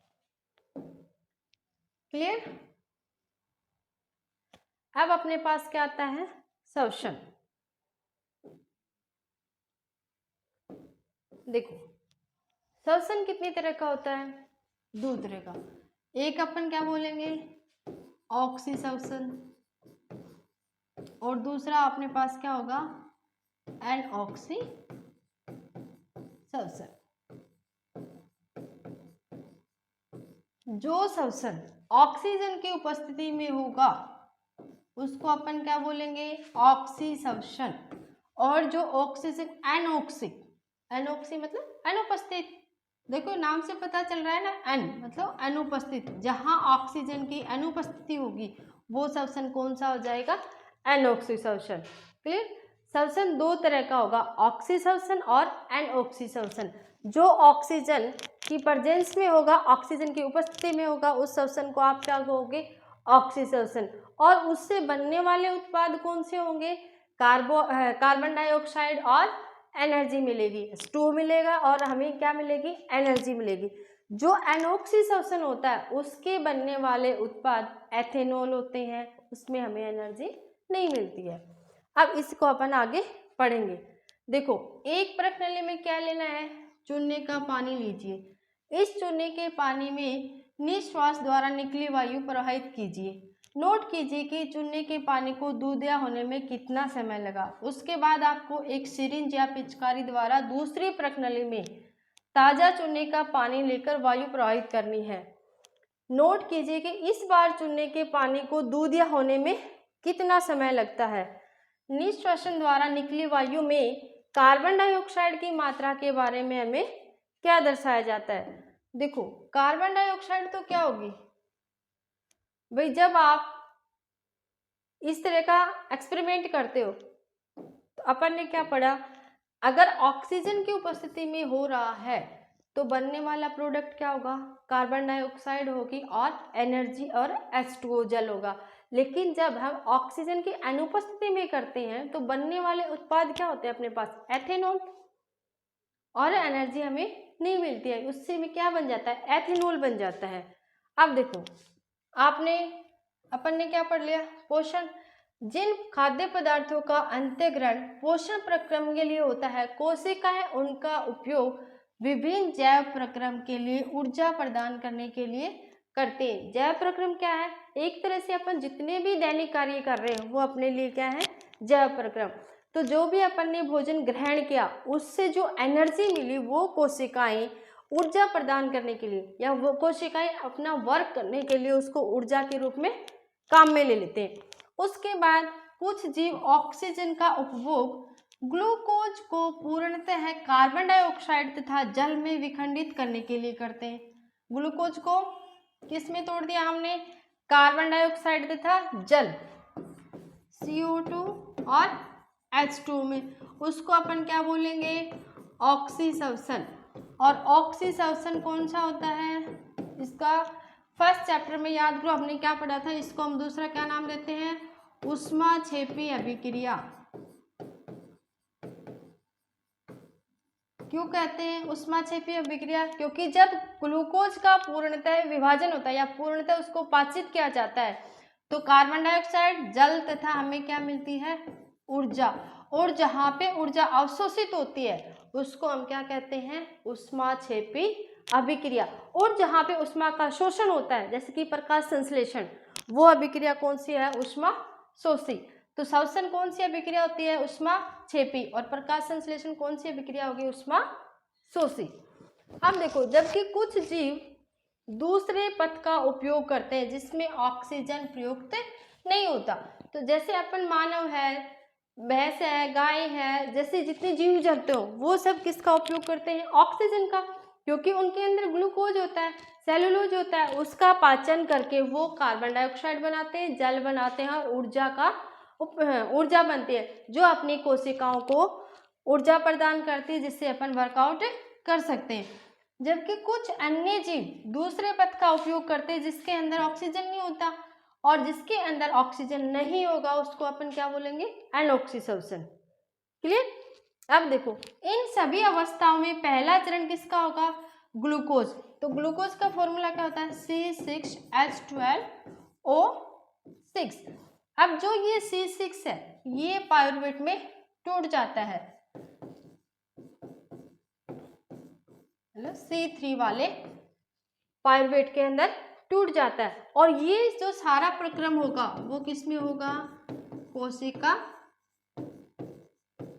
क्लियर? अब अपने पास क्या आता है? शोषण। देखो, शोषण कितनी तरह का होता है? दो तरह का। एक अपन क्या बोलेंगे? ऑक्सीशोषण, और दूसरा अपने पास क्या होगा? एनऑक्सीशोषण। जो शोषण ऑक्सीजन की उपस्थिति में होगा उसको अपन क्या बोलेंगे? ऑक्सीशोषण। और जो ऑक्सीजन एनऑक्सी मतलब अनुपस्थित। देखो नाम से पता चल रहा है ना, एन मतलब अनुपस्थित। जहां ऑक्सीजन की अनुपस्थिति होगी वो शोषण कौन सा हो जाएगा? एनऑक्सीशोषण। क्लियर? शोषण दो तरह का होगा, ऑक्सीशोषण और एनऑक्सीशोषण। जो ऑक्सीजन की प्रेजेंस में होगा, ऑक्सीजन की उपस्थिति में होगा, उस शोषण को आप क्या कहोगे? ऑक्सीशोषण। और उससे बनने वाले उत्पाद कौन से होंगे? कार्बन डाइऑक्साइड और एनर्जी मिलेगी, H2O मिलेगा और हमें क्या मिलेगी? एनर्जी मिलेगी। जो एनॉक्सी श्वसन होता है उसके बनने वाले उत्पाद एथेनॉल होते हैं, उसमें हमें एनर्जी नहीं मिलती है। अब इसको अपन आगे पढ़ेंगे। देखो, एक प्रश्नावली में क्या लेना है, चूने का पानी लीजिए। इस चूने के पानी में निश्वास द्वारा निकली वायु प्रवाहित कीजिए। नोट कीजिए कि चूने के पानी को दूधिया होने में कितना समय लगा। उसके बाद आपको एक सिरिंज या पिचकारी द्वारा दूसरी प्रश्नावली में ताज़ा चूने का पानी लेकर वायु प्रवाहित करनी है। नोट कीजिए कि इस बार चूने के पानी को दूधिया होने में कितना समय लगता है। निष्कासन द्वारा निकली वायु में कार्बन डाइऑक्साइड की मात्रा के बारे में हमें क्या दर्शाया जाता है। देखो, कार्बन डाइऑक्साइड तो क्या होगी भाई, जब आप इस तरह का एक्सपेरिमेंट करते हो तो अपन ने क्या पढ़ा, अगर ऑक्सीजन की उपस्थिति में हो रहा है तो बनने वाला प्रोडक्ट क्या होगा, कार्बन डाइऑक्साइड होगी और एनर्जी और H2O जल होगा। लेकिन जब हम ऑक्सीजन की अनुपस्थिति में करते हैं तो बनने वाले उत्पाद क्या होते हैं अपने पास, एथेनॉल, और एनर्जी हमें नहीं मिलती है। उससे में क्या बन जाता है, एथेनॉल बन जाता है। अब देखो, अपन ने क्या पढ़ लिया, पोषण। जिन खाद्य पदार्थों का अंतःग्रहण पोषण प्रक्रम के लिए होता है, कोशिकाएं उनका उपयोग विभिन्न जैव प्रक्रम के लिए ऊर्जा प्रदान करने के लिए करते हैं। जैव प्रक्रम क्या है, एक तरह से अपन जितने भी दैनिक कार्य कर रहे हैं वो अपने लिए क्या है, जैव प्रक्रम। तो जो भी अपन ने भोजन ग्रहण किया उससे जो एनर्जी मिली वो कोशिकाएं ऊर्जा प्रदान करने के लिए या वो कोशिकाएं अपना वर्क करने के लिए उसको ऊर्जा के रूप में काम में ले लेते हैं। उसके बाद कुछ जीव ऑक्सीजन का उपभोग ग्लूकोज को पूर्णतः कार्बन डाइऑक्साइड तथा जल में विखंडित करने के लिए करते हैं। ग्लूकोज को किस में तोड़ दिया हमने, कार्बन डाइऑक्साइड तथा जल CO2 और H2 में, उसको अपन क्या बोलेंगे, ऑक्सीश्वसन। और ऑक्सीश्वसन कौन सा होता है, इसका फर्स्ट चैप्टर में याद करो हमने क्या पढ़ा था, इसको हम दूसरा क्या नाम देते हैं, ऊष्माक्षेपी अभिक्रिया। क्यों कहते हैं ऊष्माक्षेपी अभिक्रिया, क्योंकि जब ग्लूकोज का पूर्णतः विभाजन होता है या पूर्णतः उसको पाचित किया जाता है तो कार्बन डाइऑक्साइड, जल तथा हमें क्या मिलती है, ऊर्जा। और जहाँ पे ऊर्जा अवशोषित होती है उसको हम क्या कहते हैं, ऊष्माक्षेपी अभिक्रिया। और जहाँ पे ऊष्मा का शोषण होता है जैसे कि प्रकाश संश्लेषण, वो अभिक्रिया कौन सी है, ऊष्मा शोषी। तो श्वसन कौन सी अभिक्रिया होती है, ऊष्माक्षेपी, और प्रकाश संश्लेषण कौन सी अभिक्रिया होगी, ऊष्मा शोषी। अब देखो, जबकि कुछ जीव दूसरे पथ का उपयोग करते हैं जिसमें ऑक्सीजन प्रयुक्त नहीं होता। तो जैसे अपन मानव है, भैंस है, गाय है, जैसे जितने जीव जंतु हो वो सब किसका उपयोग करते हैं, ऑक्सीजन का, क्योंकि उनके अंदर ग्लूकोज होता है, सेलुलोज होता है, उसका पाचन करके वो कार्बन डाइऑक्साइड बनाते हैं, जल बनाते हैं और ऊर्जा बनती है जो अपनी कोशिकाओं को ऊर्जा प्रदान करती है जिससे अपन वर्कआउट कर सकते हैं। जबकि कुछ अन्य जीव दूसरे पथ का उपयोग करते हैं जिसके अंदर ऑक्सीजन नहीं होता, और जिसके अंदर ऑक्सीजन नहीं होगा उसको अपन क्या बोलेंगे, एनॉक्सीश्वसन। क्लियर। अब देखो, इन सभी अवस्थाओं में पहला चरण किसका होगा, ग्लूकोज। तो ग्लूकोज का फॉर्मूला क्या होता है, C6H12O6। अब जो ये C6 है ये पायरुवेट में टूट जाता है, C3 वाले पायरुवेट के अंदर टूट जाता है। और ये जो सारा प्रक्रम होगा वो किस में होगा, कोशिका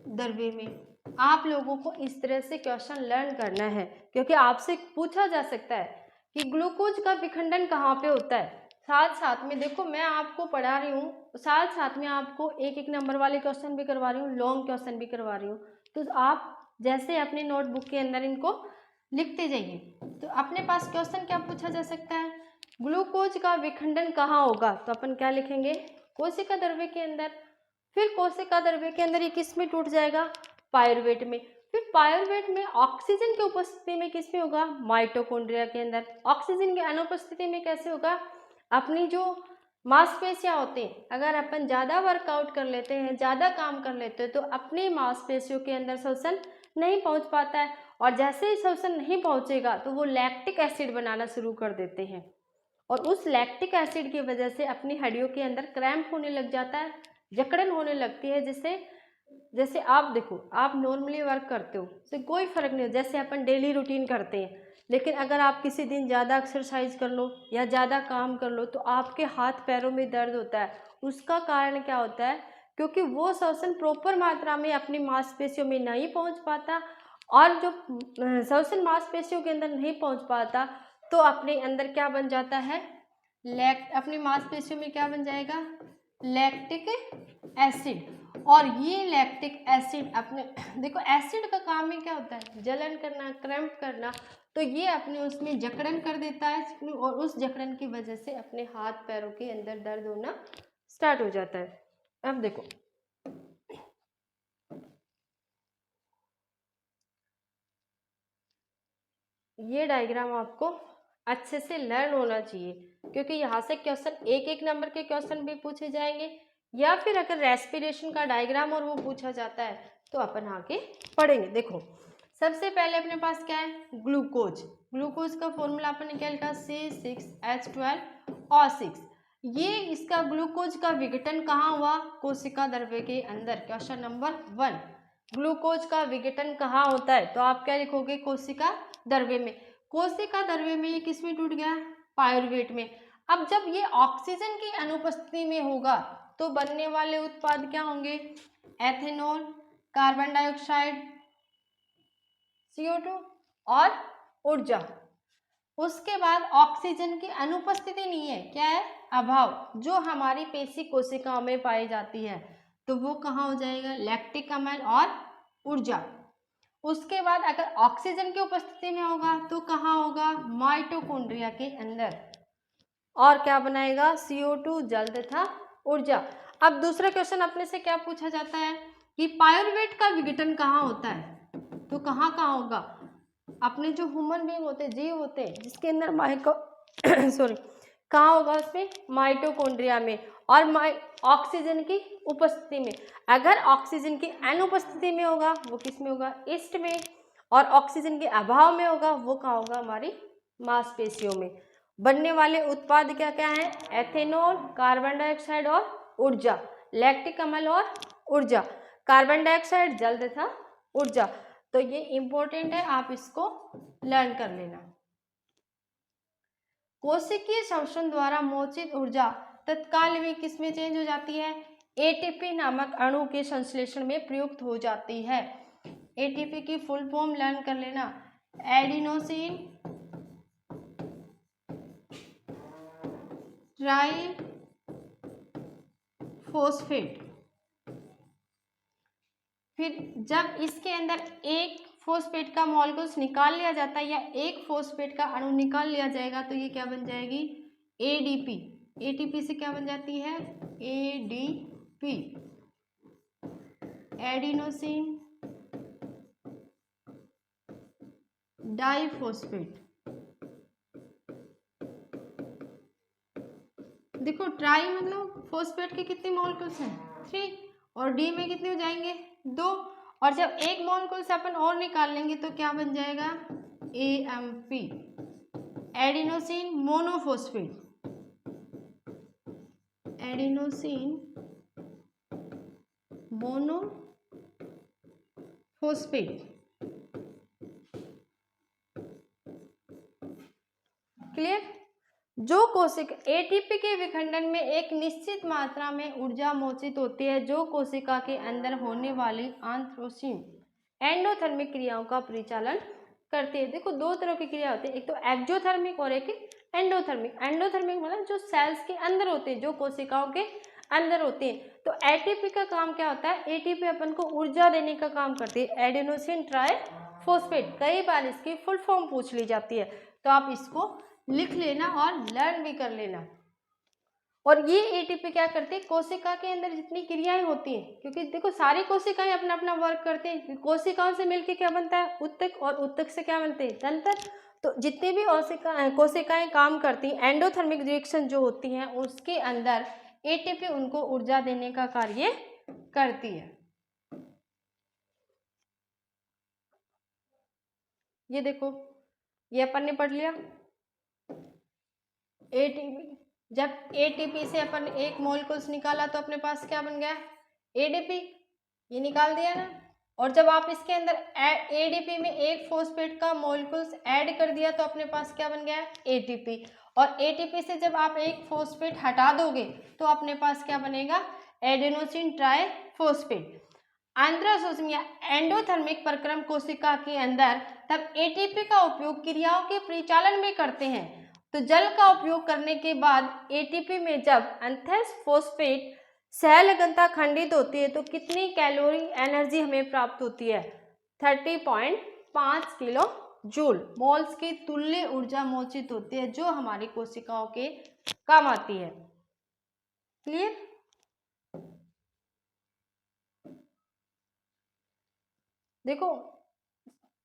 द्रव्य में। आप लोगों को इस तरह से क्वेश्चन लर्न करना है क्योंकि आपसे पूछा जा सकता है कि ग्लूकोज का विखंडन कहाँ पे होता है। साथ साथ में देखो, मैं आपको पढ़ा रही हूँ, साथ साथ में आपको एक एक नंबर वाले क्वेश्चन भी करवा रही हूँ, लॉन्ग क्वेश्चन भी करवा रही हूँ। तो आप जैसे अपने नोटबुक के अंदर इनको लिखते जाइए। तो अपने पास क्वेश्चन क्या पूछा जा सकता है, ग्लूकोज का विखंडन कहाँ होगा, तो अपन क्या लिखेंगे, कोशिका द्रव्य के अंदर। फिर कोशिका द्रव्य के अंदर ये किस में टूट जाएगा, पायरुवेट में। फिर पायरुवेट में ऑक्सीजन की उपस्थिति में किस में होगा, माइटोकॉन्ड्रिया के अंदर। ऑक्सीजन की अनुपस्थिति में कैसे होगा, अपनी जो मांसपेशियां होते हैं, अगर अपन ज़्यादा वर्कआउट कर लेते हैं, ज़्यादा काम कर लेते हैं तो अपनी मांसपेशियों के अंदर श्वसन नहीं पहुंच पाता है और जैसे ही श्वसन नहीं पहुंचेगा तो वो लैक्टिक एसिड बनाना शुरू कर देते हैं, और उस लैक्टिक एसिड की वजह से अपनी हड्डियों के अंदर क्रैम्प होने लग जाता है, जकड़न होने लगती है। जिससे जैसे आप देखो, आप नॉर्मली वर्क करते हो तो कोई फर्क नहीं हो, जैसे अपन डेली रूटीन करते हैं, लेकिन अगर आप किसी दिन ज़्यादा एक्सरसाइज कर लो या ज़्यादा काम कर लो तो आपके हाथ पैरों में दर्द होता है। उसका कारण क्या होता है? क्योंकि वो श्वसन प्रॉपर मात्रा में अपनी मांसपेशियों में नहीं पहुंच पाता, और जो श्वसन मांसपेशियों के अंदर नहीं पहुंच पाता तो अपने अंदर क्या बन जाता है? अपनी मांसपेशियों में क्या बन जाएगा? Lactic acid. और ये लैक्टिक एसिड अपने देखो, एसिड का काम ही क्या होता है? जलन करना, क्रैम्प करना। तो ये अपने उसमें जकड़न कर देता है, और उस जकड़न की वजह से अपने हाथ पैरों के अंदर दर्द होना स्टार्ट हो जाता है। अब देखो, ये डायग्राम आपको अच्छे से लर्न होना चाहिए, क्योंकि यहाँ से क्वेश्चन एक नंबर के क्वेश्चन भी पूछे जाएंगे, या फिर अगर रेस्पिरेशन का डायग्राम और वो पूछा जाता है तो अपन आगे पढ़ेंगे। देखो, सबसे पहले अपने पास क्या है? ग्लूकोज। ग्लूकोज का फॉर्मूला अपन ने क्या लिखा? C6H12O6। ये इसका ग्लूकोज का विघटन कहाँ हुआ? कोशिका द्रव्य के अंदर। क्वेश्चन नंबर 1, ग्लूकोज का विघटन कहाँ होता है? तो आप क्या लिखोगे? कोशिका द्रव्य में। कोशिका द्रव्य में ये किस में टूट गया? पायरुवेट में। अब जब ये ऑक्सीजन की अनुपस्थिति में होगा तो बनने वाले उत्पाद क्या होंगे? एथेनॉल, कार्बन डाइऑक्साइड, CO2 और ऊर्जा। उसके बाद ऑक्सीजन की अनुपस्थिति नहीं है, क्या है? अभाव, जो हमारी पेशी कोशिकाओं में पाई जाती है, तो वो कहाँ हो जाएगा? लैक्टिक अम्ल और ऊर्जा। उसके बाद अगर ऑक्सीजन की उपस्थिति में होगा तो कहाँ होगा? माइटोकॉन्ड्रिया के अंदर। और क्या बनाएगा? CO2, जल तथा ऊर्जा। अब दूसरा क्वेश्चन अपने से क्या पूछा जाता है कि पायरुवेट का विघटन कहाँ होता है? तो कहाँ कहाँ होगा? अपने जो ह्यूमन बीइंग होते हैं, जीव होते हैं, जिसके अंदर सॉरी, कहाँ होगा? उसमें माइटोकॉन्ड्रिया में, और ऑक्सीजन की उपस्थिति में। अगर ऑक्सीजन की अनुपस्थिति में होगा वो किस में होगा? ईस्ट में। और ऑक्सीजन के अभाव में होगा वो कहाँ होगा? हमारी मांसपेशियों में। बनने वाले उत्पाद क्या क्या हैं? एथेनॉल, कार्बन डाइऑक्साइड और ऊर्जा। लैक्टिक अम्ल और ऊर्जा। कार्बन डाइऑक्साइड, जल तथा ऊर्जा। तो ये इंपॉर्टेंट है, आप इसको लर्न कर लेना। कोशिकीय श्वसन द्वारा मोचित ऊर्जा तत्काल में किस में चेंज हो जाती है? ATP नामक अणु के संश्लेषण में प्रयुक्त हो जाती है। ATP की फुल फॉर्म लर्न कर लेना, एडिनोसिन ट्राइफॉस्फेट। फिर जब इसके अंदर एक फॉस्फेट का मॉलिक्यूल्स निकाल लिया जाता है या एक फॉस्फेट का अणु निकाल लिया जाएगा तो ये क्या बन जाएगी? ADP। ATP से क्या बन जाती है? ADP, adenosine diphosphate. देखो, ट्राई मतलब फॉस्फेट के कितने मॉलिक्यूल्स हैं? 3, और डी में कितने हो जाएंगे? 2। और जब एक मॉलिक्यूल से अपन और निकाल लेंगे तो क्या बन जाएगा? AMP, adenosine monophosphate. Adenosine monophosphate. Clear? जो कोशिका ATP के विखंडन में एक निश्चित मात्रा में ऊर्जा मोचित होती है, जो कोशिका के अंदर होने वाली आंतरोसिन एंडोथर्मिक क्रियाओं का परिचालन करती है। देखो, दो तरह की क्रिया होती है, एक तो एक्सोथर्मिक और एक एंडोथर्मिक। एंडोथर्मिक मतलब जो सेल्स के अंदर होते हैं, जो कोशिकाओं के अंदर होते हैं। तो ATP का काम क्या होता है? ATP अपन को ऊर्जा देने का काम करती है, एडिनोसिन ट्राइफॉस्फेट। कई बार इसकी फुल फॉर्म पूछ ली जाती है, तो आप इसको लिख लेना और लर्न भी कर लेना। और ये ATP क्या करते हैं? कोशिका के अंदर जितनी क्रियाएं होती हैं, क्योंकि देखो सारी कोशिकाएं अपना अपना वर्क करते हैं, कोशिकाओं से मिलके क्या बनता है? उत्तक, और उत्तक से क्या बनते हैं? तंत्र। तो जितनी भी कोशिकाएं काम करती हैं, एंडोथर्मिक रिएक्शन जो होती हैं उसके अंदर ATP उनको ऊर्जा देने का कार्य करती है। ये देखो, ये अपन ने पढ़ लिया एटीपी। जब एटीपी से अपन एक मोलकुल्स निकाला तो अपने पास क्या बन गया, एडीपी, ये निकाल दिया ना। और जब आप इसके अंदर एडीपी में एक फॉस्फेट का मोलकुल्स ऐड कर दिया तो अपने पास क्या बन गया, एटीपी। और एटीपी से जब आप एक फॉस्फेट हटा दोगे तो अपने पास क्या बनेगा, एडेनोसिन ट्राइफॉस्फेट। आंत्रशोषण या एंडोथर्मिक प्रक्रम कोशिका के अंदर तब एटीपी का उपयोग क्रियाओं के परिचालन में करते हैं। तो जल का उपयोग करने के बाद एटीपी में जब एंथेस फॉस्फेट सहलगनता खंडित होती है तो कितनी कैलोरी एनर्जी हमें प्राप्त होती है, 30.5 किलो जूल मोल्स की तुल्य ऊर्जा मोचित होती है, जो हमारी कोशिकाओं के काम आती है। क्लियर। देखो,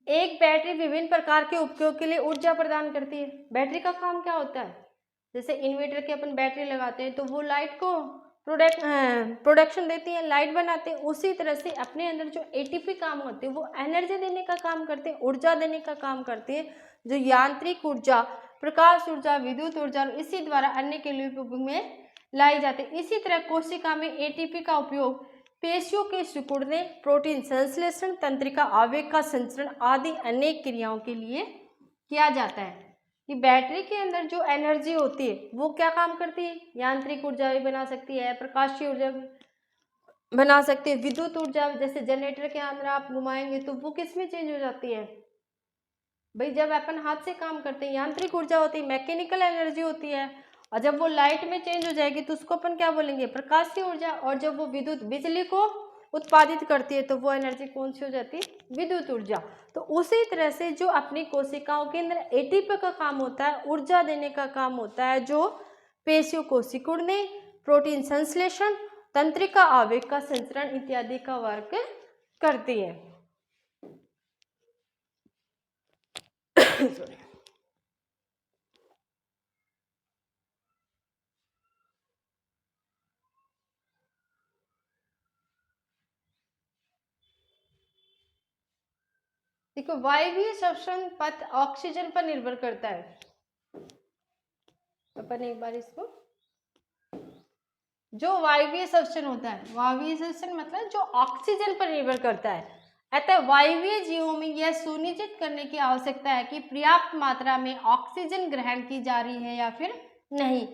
एक बैटरी विभिन्न प्रकार के उपयोग के लिए ऊर्जा प्रदान करती है। बैटरी का काम क्या होता है, जैसे इन्वर्टर के अपन बैटरी लगाते हैं तो वो लाइट को प्रोडक्शन देती है, लाइट बनाते हैं। उसी तरह से अपने अंदर जो एटीपी काम होते हैं वो एनर्जी देने का काम करते हैं, ऊर्जा देने का काम करते हैं, जो यांत्रिक ऊर्जा, प्रकाश ऊर्जा, विद्युत ऊर्जा इसी द्वारा अन्य के लिए उपयोग में लाई जाती है। इसी तरह कोशिका में एटीपी का उपयोग पेशियों के सिकुड़ने, प्रोटीन संश्लेषण, तंत्रिका आवेग का संचरण आदि अनेक क्रियाओं के लिए किया जाता है। कि बैटरी के अंदर जो एनर्जी होती है वो क्या काम करती है, यांत्रिक ऊर्जा भी बना सकती है, प्रकाशीय ऊर्जा भी बना सकती है, विद्युत ऊर्जा जैसे जनरेटर के अंदर आप घुमाएंगे तो वो किस में चेंज हो जाती है भाई, जब अपन हाथ से काम करते हैं यांत्रिक ऊर्जा होती है, मैकेनिकल एनर्जी होती है। और जब वो लाइट में चेंज हो जाएगी तो उसको अपन क्या बोलेंगे, प्रकाशीय ऊर्जा। और जब वो विद्युत बिजली को उत्पादित करती है तो वो एनर्जी कौन सी हो जाती है, विद्युत ऊर्जा। तो उसी तरह से जो अपनी कोशिकाओं के अंदर एटीपी का काम होता है, ऊर्जा देने का काम होता है, जो पेशियों को सिकुड़ने, प्रोटीन संश्लेषण, तंत्रिका आवेग का संचरण इत्यादि का वर्क करती है। देखो, वायवीय श्वसन पथ ऑक्सीजन पर निर्भर करता है। अपन एक बार इसको, जो वायवीय श्वसन होता है, वायवीय श्वसन मतलब जो ऑक्सीजन पर निर्भर करता है। अतः वायवीय जीवों में यह सुनिश्चित करने की आवश्यकता है कि पर्याप्त मात्रा में ऑक्सीजन ग्रहण की जा रही है या फिर नहीं।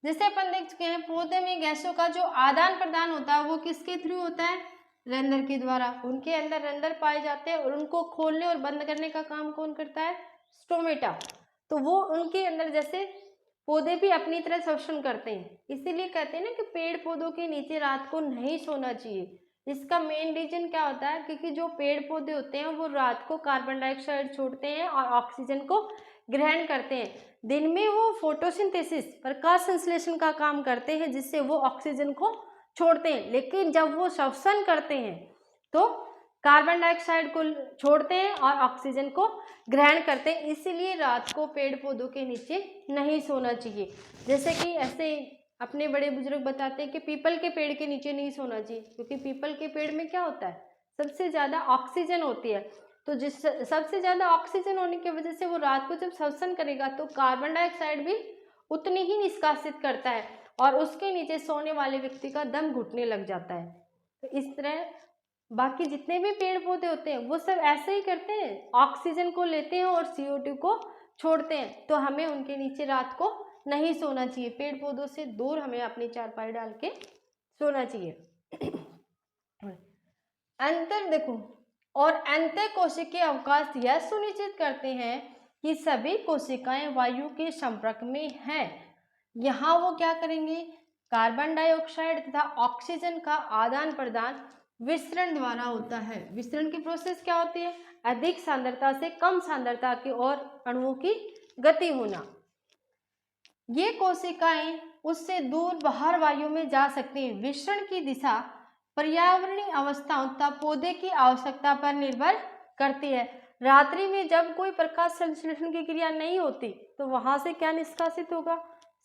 जैसे अपन देख चुके हैं, पौधे में गैसों का जो आदान प्रदान होता है वो किसके थ्रू होता है, रंध्र के द्वारा। उनके अंदर रंध्र पाए जाते हैं और उनको खोलने और बंद करने का काम कौन करता है, स्टोमेटा। तो वो उनके अंदर, जैसे पौधे भी अपनी तरह श्वसन करते हैं, इसीलिए कहते हैं ना कि पेड़ पौधों के नीचे रात को नहीं सोना चाहिए। इसका मेन रीजन क्या होता है, क्योंकि जो पेड़ पौधे होते हैं वो रात को कार्बन डाइऑक्साइड छोड़ते हैं और ऑक्सीजन को ग्रहण करते हैं। दिन में वो फोटोसिंथेसिस, प्रकाश संश्लेषण का काम करते हैं, जिससे वो ऑक्सीजन को छोड़ते हैं। लेकिन जब वो श्वसन करते हैं तो कार्बन डाइऑक्साइड को छोड़ते हैं और ऑक्सीजन को ग्रहण करते हैं। इसीलिए रात को पेड़ पौधों के नीचे नहीं सोना चाहिए। जैसे कि ऐसे अपने बड़े बुजुर्ग बताते हैं कि पीपल के पेड़ के नीचे नहीं सोना चाहिए, क्योंकि पीपल के पेड़ में क्या होता है, सबसे ज़्यादा ऑक्सीजन होती है। तो जिस सबसे ज़्यादा ऑक्सीजन होने की वजह से वो रात को जब श्वसन करेगा तो कार्बन डाइऑक्साइड भी उतनी ही निष्कासित करता है और उसके नीचे सोने वाले व्यक्ति का दम घुटने लग जाता है। तो इस तरह बाकी जितने भी पेड़ पौधे होते हैं वो सब ऐसे ही करते हैं, ऑक्सीजन को लेते हैं और CO2 को छोड़ते हैं। तो हमें उनके नीचे रात को नहीं सोना चाहिए, पेड़ पौधों से दूर हमें अपनी चारपाई डाल के सोना चाहिए। अंतर देखो, और अंतर कोशिकीय अवकाश यह सुनिश्चित करते हैं कि सभी कोशिकाएं वायु के संपर्क में हैं। यहाँ वो क्या करेंगे, कार्बन डाइऑक्साइड तथा ऑक्सीजन का आदान प्रदान विसरण द्वारा होता है। विसरण की प्रोसेस क्या होती है, अधिक सांद्रता से कम सांद्रता की ओर अणुओं की गति होना। ये कोशिकाएं उससे दूर बाहर वायु में जा सकती हैं। विसरण की दिशा पर्यावरणीय अवस्थाओं तथा पौधे की आवश्यकता पर निर्भर करती है। रात्रि में जब कोई प्रकाश संश्लेषण की क्रिया नहीं होती तो वहां से क्या निष्कासित होगा,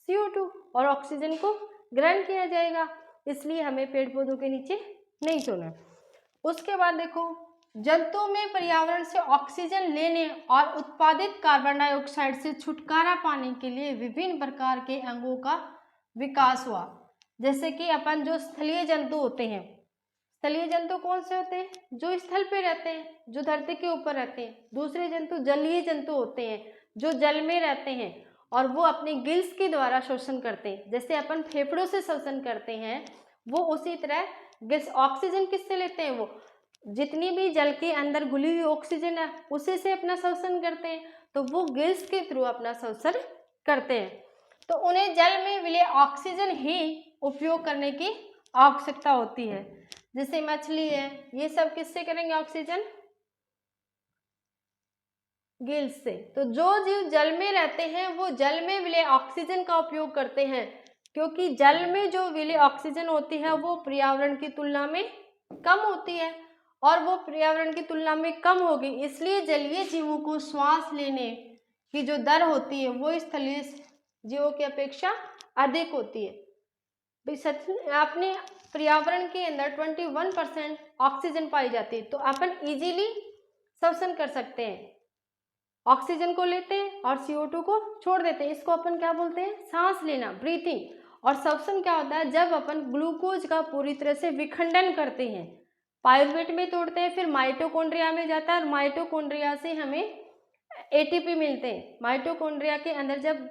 CO2, और ऑक्सीजन को ग्रहण किया जाएगा। इसलिए हमें पेड़ पौधों के नीचे नहीं सोना। उसके बाद देखो, जंतुओं में पर्यावरण से ऑक्सीजन लेने और उत्पादित कार्बन डाइऑक्साइड से छुटकारा पाने के लिए विभिन्न प्रकार के अंगों का विकास हुआ। जैसे कि अपन जो स्थलीय जंतु होते हैं, स्थलीय जंतु कौन से होते हैं? जो स्थल पे रहते हैं, जो धरती के ऊपर रहते हैं। दूसरे जंतु जलीय जंतु होते हैं, जो जल में रहते हैं और वो अपने गिल्स के द्वारा शोषण करते हैं। जैसे अपन फेफड़ों से शोषण करते हैं, वो उसी तरह गिल्स ऑक्सीजन किससे लेते हैं? वो जितनी भी जल के अंदर घुली हुई ऑक्सीजन है उसी से अपना शोषण करते हैं, तो वो गिल्स के थ्रू अपना शोषण करते हैं। तो उन्हें जल में मिले ऑक्सीजन ही उपयोग करने की आवश्यकता होती है। जैसे मछली है, ये सब किससे करेंगे ऑक्सीजन? गिल्स से। तो जो जीव जल में रहते हैं वो जल में मिले ऑक्सीजन का उपयोग करते हैं, क्योंकि जल में जो मिले ऑक्सीजन होती है वो पर्यावरण की तुलना में कम होती है, और वो पर्यावरण की तुलना में कम होगी, इसलिए जलीय जीवों को श्वास लेने की जो दर होती है वो स्थलीय जीवों की अपेक्षा अधिक होती है। अपने पर्यावरण के अंदर 21% ऑक्सीजन पाई जाती है, तो अपन इजीली श्वसन कर सकते हैं। ऑक्सीजन को लेते हैं और CO2 को छोड़ देते हैं, इसको अपन क्या बोलते हैं? सांस लेना, ब्रीथिंग। और श्वसन क्या होता है? जब अपन ग्लूकोज का पूरी तरह से विखंडन करते हैं, पायरुवेट में तोड़ते हैं, फिर माइटोकॉन्ड्रिया में जाता है और माइटोकॉन्ड्रिया से हमें ATP मिलते हैं। माइटोकॉन्ड्रिया के अंदर जब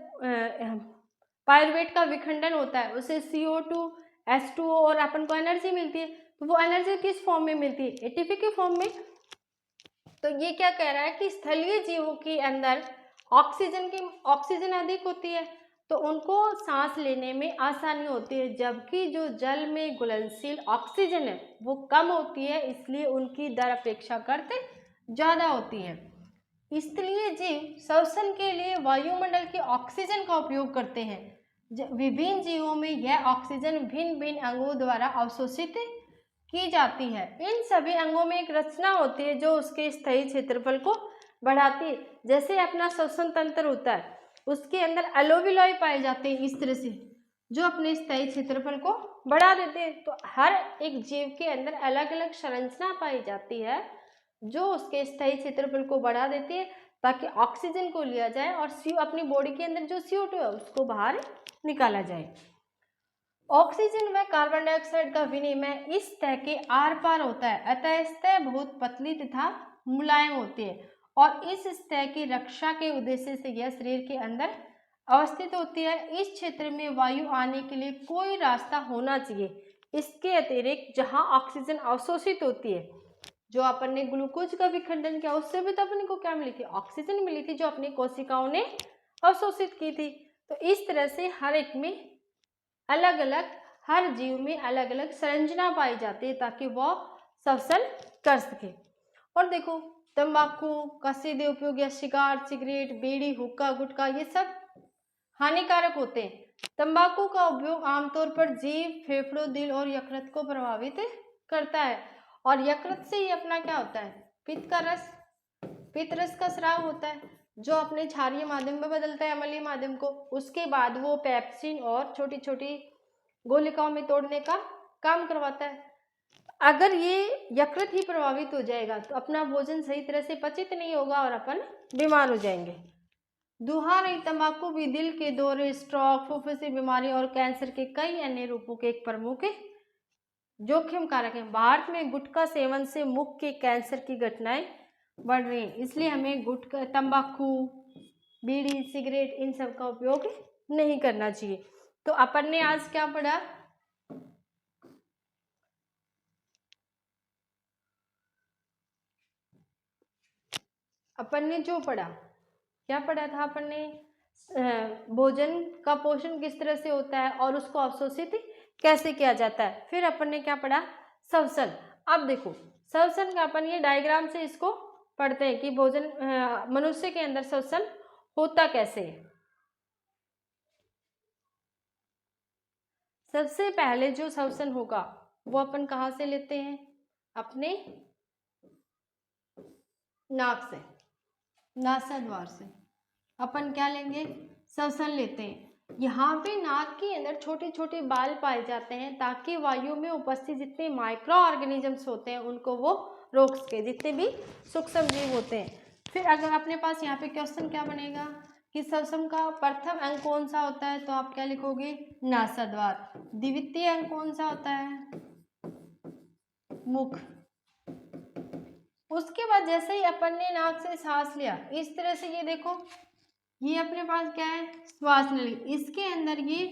पायरुवेट का विखंडन होता है उसे CO2, H2O और अपन को एनर्जी मिलती है। तो वो एनर्जी किस फॉर्म में मिलती है? ATP के फॉर्म में। तो ये क्या कह रहा है कि स्थलीय जीवों के अंदर ऑक्सीजन अधिक होती है, तो उनको सांस लेने में आसानी होती है, जबकि जो जल में घुलनशील ऑक्सीजन है वो कम होती है, इसलिए उनकी दर अपेक्षाकृत ज़्यादा होती है। स्थलीय जीव श्वसन के लिए वायुमंडल की ऑक्सीजन का उपयोग करते हैं। विभिन्न जीवों में यह ऑक्सीजन भिन्न भिन्न अंगों द्वारा अवशोषित की जाती है। इन सभी अंगों में एक रचना होती है जो उसके स्थायी क्षेत्रफल को बढ़ाती है। जैसे अपना श्वसन तंत्र होता है, उसके अंदर एलोविलाई पाए जाते हैं इस तरह से, जो अपने स्थायी क्षेत्रफल को बढ़ा देते हैं। तो हर एक जीव के अंदर अलग अलग संरचना पाई जाती है जो उसके स्थायी क्षेत्रफल को बढ़ा देती है, ताकि ऑक्सीजन को लिया जाए और अपनी बॉडी के अंदर जो CO2 है उसको बाहर निकाला जाए। ऑक्सीजन व कार्बन डाइऑक्साइड का विनिमय इस तह के आर पार होता है, अतः इस तह बहुत पतली तथा मुलायम होती है, और इस सतह की रक्षा के उद्देश्य से यह शरीर के अंदर अवस्थित होती है। इस क्षेत्र में वायु आने के लिए कोई रास्ता होना चाहिए। इसके अतिरिक्त जहां ऑक्सीजन अवशोषित होती है, जो अपन ने ग्लूकोज का विखंडन किया उससे भी तो अपन को क्या मिली थी? ऑक्सीजन मिली थी, जो अपनी कोशिकाओं ने अवशोषित की थी। तो इस तरह से हर एक में अलग अलग, हर जीव में अलग अलग संरचना पाई जाती है ताकि वह श्वसन कर सके। और देखो, तंबाकू का सीधे उपयोग या सिगरेट, बीड़ी, हुक्का, गुटखा ये सब हानिकारक होते हैं। तंबाकू का उपयोग आमतौर पर जीभ, फेफड़ों, दिल और यकृत को प्रभावित करता है, और यकृत से ही अपना क्या होता है? पित्त रस का स्राव होता है, जो अपने क्षारीय माध्यम में बदलता है अम्लीय माध्यम को। उसके बाद वो पेप्सिन और छोटी छोटी गोलिकाओं में तोड़ने का काम करवाता है। अगर ये यकृत ही प्रभावित हो जाएगा तो अपना भोजन सही तरह से पचित नहीं होगा और अपन बीमार हो जाएंगे। धुआं रहित तंबाकू भी दिल के दौरे, स्ट्रोक, फुफ्फुसी बीमारी और कैंसर के कई अन्य रूपों के एक प्रमुख जोखिम कारक है। भारत में गुटखा सेवन से मुख के कैंसर की घटनाएं बढ़ रही हैं, इसलिए हमें गुटखा, तंबाकू, बीड़ी, सिगरेट इन सब का उपयोग नहीं करना चाहिए। तो अपन ने आज क्या पढ़ा? अपन ने जो पढ़ा, क्या पढ़ा था अपन ने? भोजन का पोषण किस तरह से होता है और उसको अवशोषित कैसे किया जाता है। फिर अपन ने क्या पढ़ा? श्वसन। अब देखो, श्वसन का अपन ये डायग्राम से इसको पढ़ते हैं कि भोजन मनुष्य के अंदर श्वसन होता कैसे है। सबसे पहले जो श्वसन होगा वो अपन कहाँ से लेते हैं? अपने नाक से, नासा द्वार से अपन क्या लेंगे? श्वसन लेते हैं। यहाँ पे नाक के अंदर छोटे छोटे बाल पाए जाते हैं ताकि वायु में उपस्थित जितने माइक्रो ऑर्गेनिजम्स होते हैं उनको वो रोक सके, जितने भी सूक्ष्म जीव होते हैं। फिर अगर अपने पास यहाँ पे क्वेश्चन क्या बनेगा कि श्वसन का प्रथम अंग कौन सा होता है, तो आप क्या लिखोगे, नासाद्वार। द्वितीय अंग कौन सा होता है, मुख। उसके बाद जैसे ही अपन ने नाक से सांस लिया, इस तरह से ये देखो, ये अपने पास क्या है, श्वास नली। इसके अंदर ये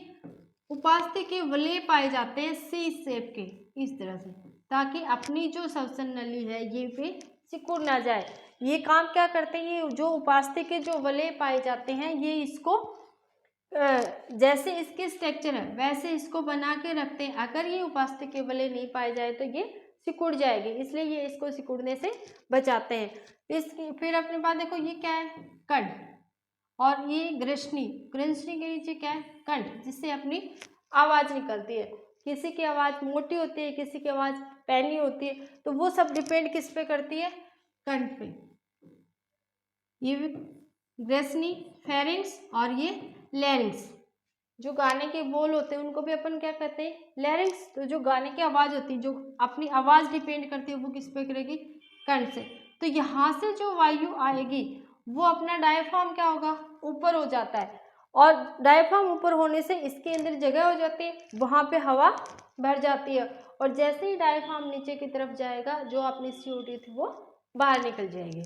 उपास्थि के वलय पाए जाते हैं सी शेप के, इस तरह से, ताकि अपनी जो श्वसन नली है ये पे सिकुड़ ना जाए। ये काम क्या करते हैं, ये जो उपास्थि के जो वलय पाए जाते हैं ये इसको जैसे इसके स्ट्रक्चर है वैसे इसको बना के रखते हैं। अगर ये उपास्थि के वलय नहीं पाए जाए तो ये सिकुड़ जाएगी, इसलिए ये इसको सिकुड़ने से बचाते हैं। इसकी फिर अपने पास देखो ये क्या है, कंठ, और ये ग्रसनी, ग्रसनी के नीचे क्या है, कंठ, जिससे अपनी आवाज निकलती है। किसी की आवाज मोटी होती है, किसी की आवाज पैनी होती है, तो वो सब डिपेंड किस पे करती है, कंठ पे। ये ग्रसनी, फेरिंग्स और ये लैरिंग्स। जो गाने के बोल होते हैं उनको भी अपन क्या कहते हैं, लैरिंग्स। तो जो गाने की आवाज होती है, जो अपनी आवाज डिपेंड करती है, वो किस पे करेगी, कंठ से। तो यहाँ से जो वायु आएगी वो अपना डायफ्राम क्या होगा, ऊपर हो जाता है, और डायफ्राम ऊपर होने से इसके अंदर जगह हो जाती है, वहाँ पे हवा भर जाती है, और जैसे ही डायफ्राम नीचे की तरफ जाएगा जो अपनी CO2 थी वो बाहर निकल जाएगी।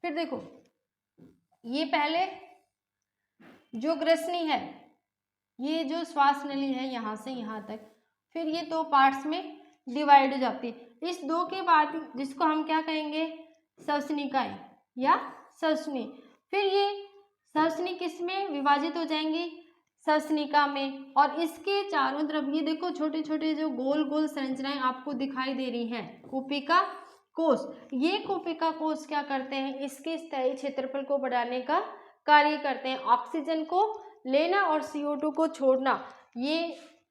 फिर देखो ये पहले जो ग्रसनी है, ये जो श्वास नली है यहाँ से यहाँ तक, फिर ये दो पार्ट्स में डिवाइड हो जाती है। इस दो के बाद जिसको हम क्या कहेंगे, श्वसनिकाएं या श्वसनी। फिर ये श्वसनी किस में विभाजित हो जाएंगी, श्वसनिका में। और इसके चारों तरफ ये देखो छोटे छोटे जो गोल गोल संरचनाएं आपको दिखाई दे रही हैं, कूपिका कोश। ये कूपिका कोश क्या करते हैं, इसके स्थायी क्षेत्रफल को बढ़ाने का कार्य करते हैं। ऑक्सीजन को लेना और CO2 को छोड़ना, ये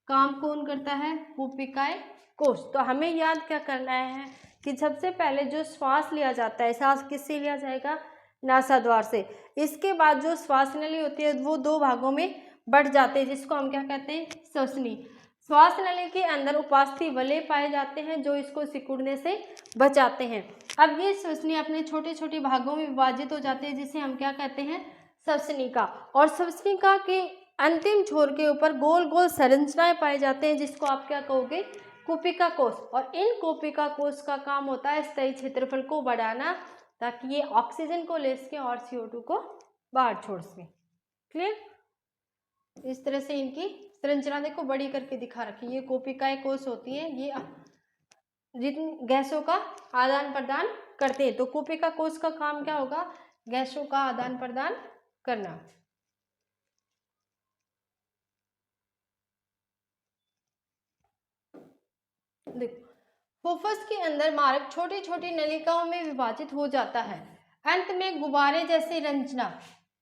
काम कौन करता है, कूपिकाएं कोश। तो हमें याद क्या करना है कि सबसे पहले जो श्वास लिया जाता है, सांस किससे लिया जाएगा, नासाद्वार से। इसके बाद जो श्वास नली होती है वो दो भागों में बढ़ जाते हैं, जिसको हम क्या कहते हैं, श्वसनी। श्वास नली के अंदर उपास्थि वलय पाए जाते हैं जो इसको सिकुड़ने से बचाते हैं। अब ये श्वसनी अपने छोटे छोटे भागों में विभाजित हो जाते हैं, जिसे हम क्या कहते हैं, श्वसनिका। और श्वसनिका के अंतिम छोर के ऊपर गोल गोल संरचनाएं पाए जाते हैं, जिसको आप क्या कहोगे, कूपिका कोश। और इन कूपिका कोश का काम होता है स्थायी क्षेत्रफल को बढ़ाना, ताकि ये ऑक्सीजन को ले सके और CO2 को बाहर छोड़ सके। क्लियर। इस तरह से इनकी संरचना देखो बड़ी करके दिखा रखी है। ये कूपिकाएं कोश होती हैं, ये जिन गैसों का आदान प्रदान करते हैं। तो कूपिका कोश का काम क्या होगा, गैसों का आदान प्रदान करना। देखो फुफ्फुस के अंदर मार्ग छोटी छोटी नलिकाओं में विभाजित हो जाता है। अंत में गुब्बारे जैसी रंजना,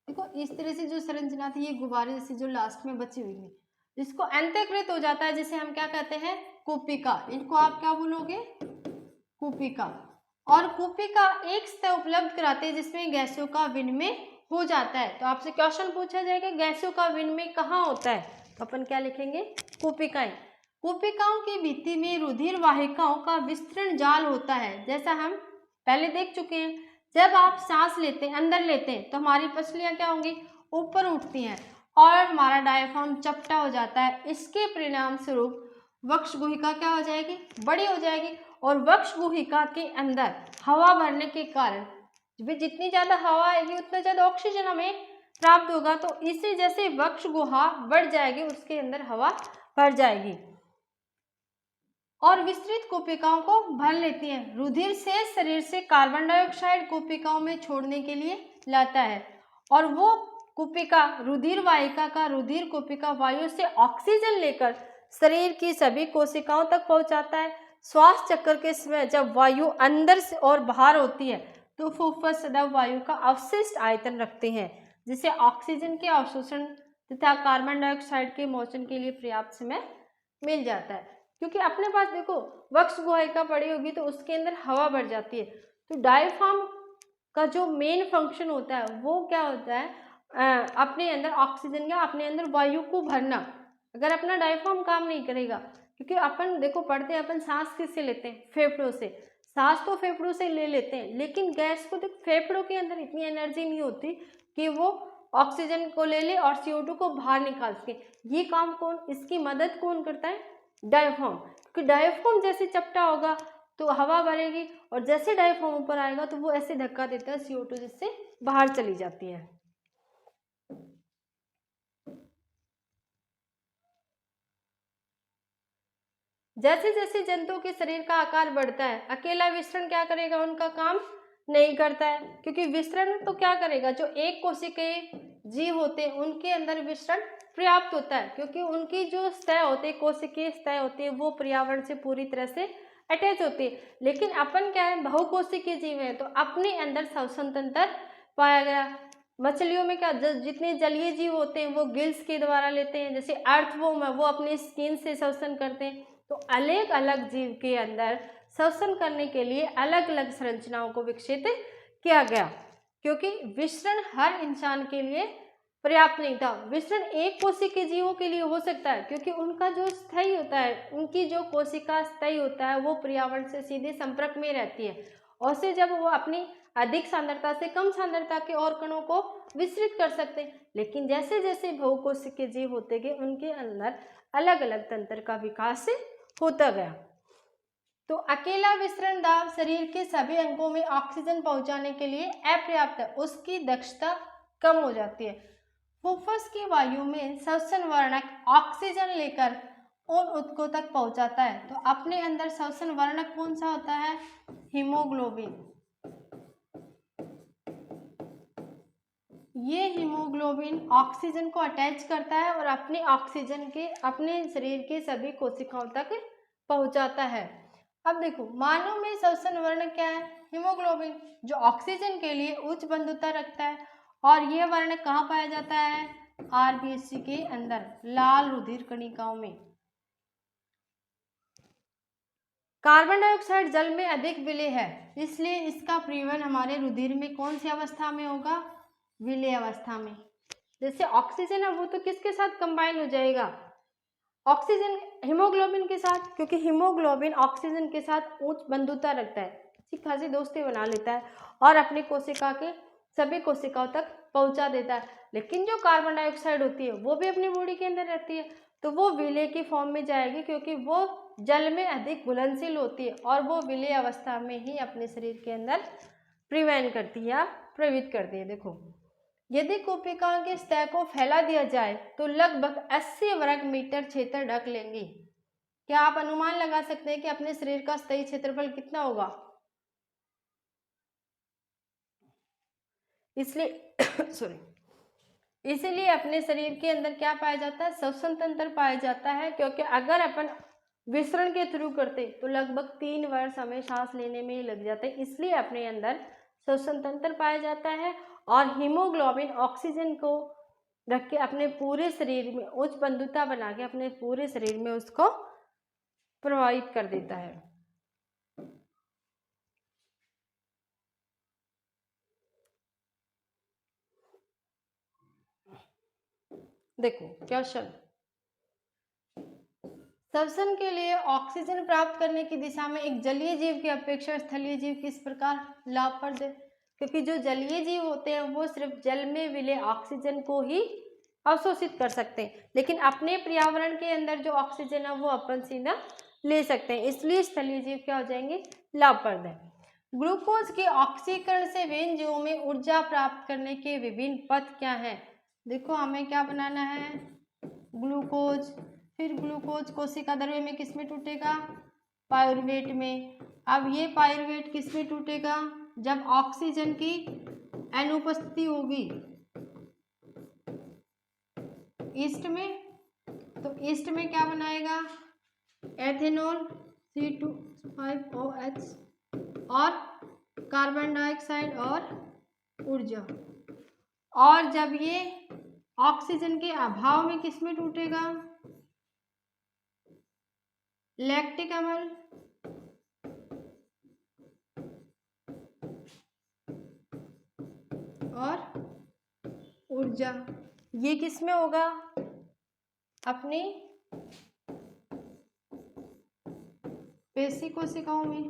देखो इस तरह से जो संरचना थी ये गुब्बारे जैसी जो लास्ट में बची हुई है, जिसको अंतःकृत हो जाता है, जिसे हम क्या कहते हैं, कूपिका। इनको आप क्या बोलोगे, कूपिका। और कूपिका एक सतह उपलब्ध कराते हैं जिसमें गैसों का विनिमय हो जाता है। तो आपसे क्वेश्चन पूछा जाएगा गैसों का विनिमय कहाँ होता है, तो अपन क्या लिखेंगे, कूपिकाएं। कूपिकाओं की भित्ति में रुधिर वाहिकाओं का विस्तृण जाल होता है, जैसा हम पहले देख चुके हैं। जब आप सांस लेते हैं, अंदर लेते हैं, तो हमारी पसलियां क्या होंगी, ऊपर उठती हैं और हमारा डायफ्राम चपटा हो जाता है। इसके परिणाम स्वरूप वक्ष गुहिका क्या हो जाएगी, बड़ी हो जाएगी। और वक्ष गुहिका के अंदर हवा भरने के कारण जितनी ज़्यादा हवा आएगी उतना ज़्यादा ऑक्सीजन हमें प्राप्त होगा। तो इसे जैसे वक्ष गुहा बढ़ जाएगी, उसके अंदर हवा भर जाएगी और विस्तृत कूपिकाओं को भर लेती है। रुधिर से शरीर से कार्बन डाइऑक्साइड कूपिकाओं में छोड़ने के लिए लाता है, और वो कूपिका रुधिर वाहिका का रुधिर कूपिका वायु से ऑक्सीजन लेकर शरीर की सभी कोशिकाओं तक पहुंचाता है। श्वास चक्र के समय जब वायु अंदर से और बाहर होती है तो फुफ्फुस सदैव वायु का अवशिष्ट आयतन रखते हैं, जिसे ऑक्सीजन के अवशोषण तथा कार्बन डाइऑक्साइड के मोचन के लिए पर्याप्त समय मिल जाता है। क्योंकि अपने पास देखो वक्ष गुहिका पड़ी होगी तो उसके अंदर हवा भर जाती है। तो डायफ्राम का जो मेन फंक्शन होता है वो क्या होता है, अपने अंदर ऑक्सीजन या अपने अंदर वायु को भरना। अगर अपना डायफ्राम काम नहीं करेगा, क्योंकि अपन देखो पढ़ते हैं, अपन सांस किससे लेते हैं? फेफड़ों से। सांस तो फेफड़ों से ले लेते हैं, लेकिन गैस को देख, फेफड़ों के अंदर इतनी एनर्जी नहीं होती कि वो ऑक्सीजन को ले ले और CO2 को बाहर निकाल सके। ये काम कौन, इसकी मदद कौन करता है? डायफ्राम। क्योंकि डायफ्राम जैसे चपटा होगा तो हवा भरेगी, और जैसे डायफ्राम ऊपर आएगा तो वो ऐसे धक्का देता है CO2, जिससे बाहर चली जाती है। जैसे जैसे जंतुओं के शरीर का आकार बढ़ता है, अकेला विसरण क्या करेगा? उनका काम नहीं करता है, क्योंकि विसरण तो क्या करेगा? जो एक कोशिकीय जीव होते हैं उनके अंदर विसरण पर्याप्त होता है, क्योंकि उनकी जो सतह होती है, कोशिकीय सतह होती है, वो पर्यावरण से पूरी तरह से अटैच होती है। लेकिन अपन क्या है? बहुकोशिकीय जीव है, तो अपने अंदर श्वसन तंत्र पाया गया। मछलियों में क्या, जितने जलीय जीव होते हैं वो गिल्स के द्वारा लेते हैं, जैसे अर्थवॉर्म है वो अपनी स्किन से श्वसन करते हैं। तो अलग अलग जीव के अंदर श्वसन करने के लिए अलग अलग संरचनाओं को विकसित किया गया, क्योंकि विसरण हर इंसान के लिए पर्याप्त नहीं था। विसरण एक कोशिकीय जीवों के लिए हो सकता है, क्योंकि उनका जो स्थायी होता है, उनकी जो कोशिका स्थायी होता है वो पर्यावरण से सीधे संपर्क में रहती है, और से जब वो अपनी अधिक सांद्रता से कम सांद्रता के और कणों को विसरित कर सकते हैं। लेकिन जैसे जैसे बहुकोशिकीय जीव होते गए, उनके अंदर अलग अलग तंत्र का विकास होता गया। तो अकेला विसरण दाब शरीर के सभी अंगों में ऑक्सीजन पहुंचाने के लिए अपर्याप्त है, उसकी दक्षता कम हो जाती है। फुफ्फुस की वायु में श्वसन वर्णक ऑक्सीजन लेकर उन ऊतकों तक पहुंचाता है। तो अपने अंदर श्वसन वर्णक कौन सा होता है? हीमोग्लोबिन। ये हीमोग्लोबिन ऑक्सीजन को अटैच करता है और अपने ऑक्सीजन के अपने शरीर के सभी कोशिकाओं तक पहुंचाता है। अब देखो, मानव में श्वसन वर्ण क्या है? हीमोग्लोबिन, जो ऑक्सीजन के लिए उच्च बंधुता रखता है। और यह वर्ण कहाँ पाया जाता है? RBC के अंदर, लाल रुधिर कणिकाओं में। कार्बन डाइऑक्साइड जल में अधिक विलेय है, इसलिए इसका परिवहन हमारे रुधिर में कौन सी अवस्था में होगा? विलेय अवस्था में। जैसे ऑक्सीजन है वो तो किसके साथ कंबाइन हो जाएगा? ऑक्सीजन, हीमोग्लोबिन के साथ, क्योंकि हीमोग्लोबिन ऑक्सीजन के साथ उच्च बंधुता रखता है, अच्छी खासी दोस्ती बना लेता है और अपनी कोशिका के सभी कोशिकाओं तक पहुंचा देता है। लेकिन जो कार्बन डाइऑक्साइड होती है वो भी अपनी बॉडी के अंदर रहती है, तो वो विलेय की फॉर्म में जाएगी, क्योंकि वो जल में अधिक घुलनशील होती है और वो विलेय अवस्था में ही अपने शरीर के अंदर परिवहन करती है या प्रवित करती है। देखो, यदि कोशिका के सतह को फैला दिया जाए तो लगभग 80 वर्ग मीटर क्षेत्र ढक लेंगी। क्या आप अनुमान लगा सकते हैं कि अपने शरीर का स्थायी क्षेत्रफल कितना होगा? इसलिए सॉरी, इसीलिए अपने शरीर के अंदर क्या पाया जाता है? श्वसन तंत्र पाया जाता है, क्योंकि अगर अपन विसरण के थ्रू करते तो लगभग 3 वर्ष हमें सांस लेने में ही लग जाते, इसलिए अपने अंदर श्वसन तंत्र पाया जाता है। और हीमोग्लोबिन ऑक्सीजन को रख के अपने पूरे शरीर में उच्च बंधुता बना के अपने पूरे शरीर में उसको प्रभावित कर देता है। देखो क्वेश्चन, श्वसन के लिए ऑक्सीजन प्राप्त करने की दिशा में एक जलीय जीव की अपेक्षा स्थलीय जीव किस प्रकार लाभप्रद है? क्योंकि जो जलीय जीव होते हैं वो सिर्फ जल में विलेय ऑक्सीजन को ही अवशोषित कर सकते हैं, लेकिन अपने पर्यावरण के अंदर जो ऑक्सीजन है वो अपन सीधा ले सकते हैं, इसलिए स्थलीय जीव क्या हो जाएंगे? लाभप्रद है। ग्लूकोज के ऑक्सीकरण से विभिन्न जीवों में ऊर्जा प्राप्त करने के विभिन्न पथ क्या हैं? देखो, हमें क्या बनाना है? ग्लूकोज। फिर ग्लूकोज कोशिका द्रव्य में किस में टूटेगा? पाइरूवेट में। अब ये पाइरूवेट किस में टूटेगा? जब ऑक्सीजन की अनुपस्थिति होगी ईस्ट में, तो ईस्ट में क्या बनाएगा? एथेनॉल C2H5OH और कार्बन डाइऑक्साइड और ऊर्जा। और जब ये ऑक्सीजन के अभाव में किस में टूटेगा? लैक्टिक अम्ल और ऊर्जा, ये किस में होगा? अपनी पेशी कोशिकाओं में।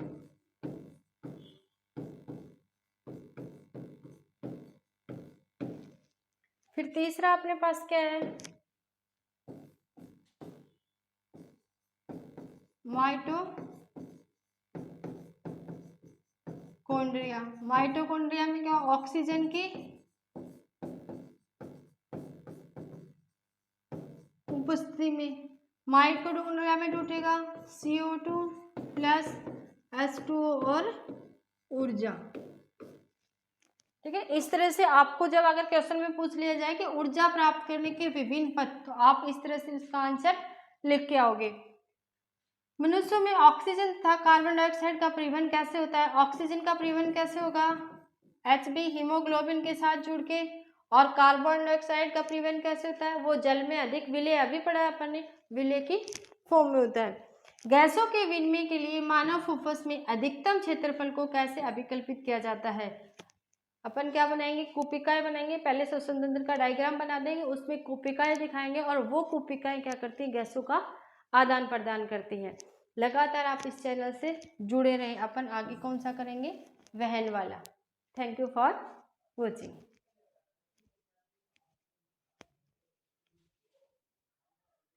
फिर तीसरा अपने पास क्या है? माइटोकॉन्ड्रिया। माइटोकॉन्ड्रिया में क्या? ऑक्सीजन की उपस्थिति में। माइटोकॉन्ड्रिया में टूटेगा CO2 प्लस H2O और ऊर्जा। ठीक है, इस तरह से आपको जब अगर क्वेश्चन में पूछ लिया जाए कि ऊर्जा प्राप्त करने के विभिन्न पथ, तो आप इस तरह से इसका आंसर लिख के आओगे। मनुष्यों में ऑक्सीजन तथा कार्बन डाइऑक्साइड का परिवहन कैसे होता है? ऑक्सीजन का परिवहन कैसे होगा? Hb हीमोग्लोबिन के साथ जुड़ के। और कार्बन डाइऑक्साइड का परिवहन कैसे होता है? वो जल में अधिक विलेय, अभी पढ़ा है अपन ने, विलेय की फॉर्म में होता है। गैसों के विनिमय के लिए मानव फुफ्फुस में अधिकतम क्षेत्रफल को कैसे अभिकल्पित किया जाता है? अपन क्या बनाएंगे? कुपिकाएं बनाएंगे। पहले श्वसन तंत्र का डायग्राम बना देंगे, उसमें कुपिकाएं दिखाएंगे और वो कुपिकाएं क्या करती हैं? गैसों का आदान प्रदान करती हैं। लगातार आप इस चैनल से जुड़े रहें। अपन आगे कौन सा करेंगे? वहन वाला। Thank you for watching.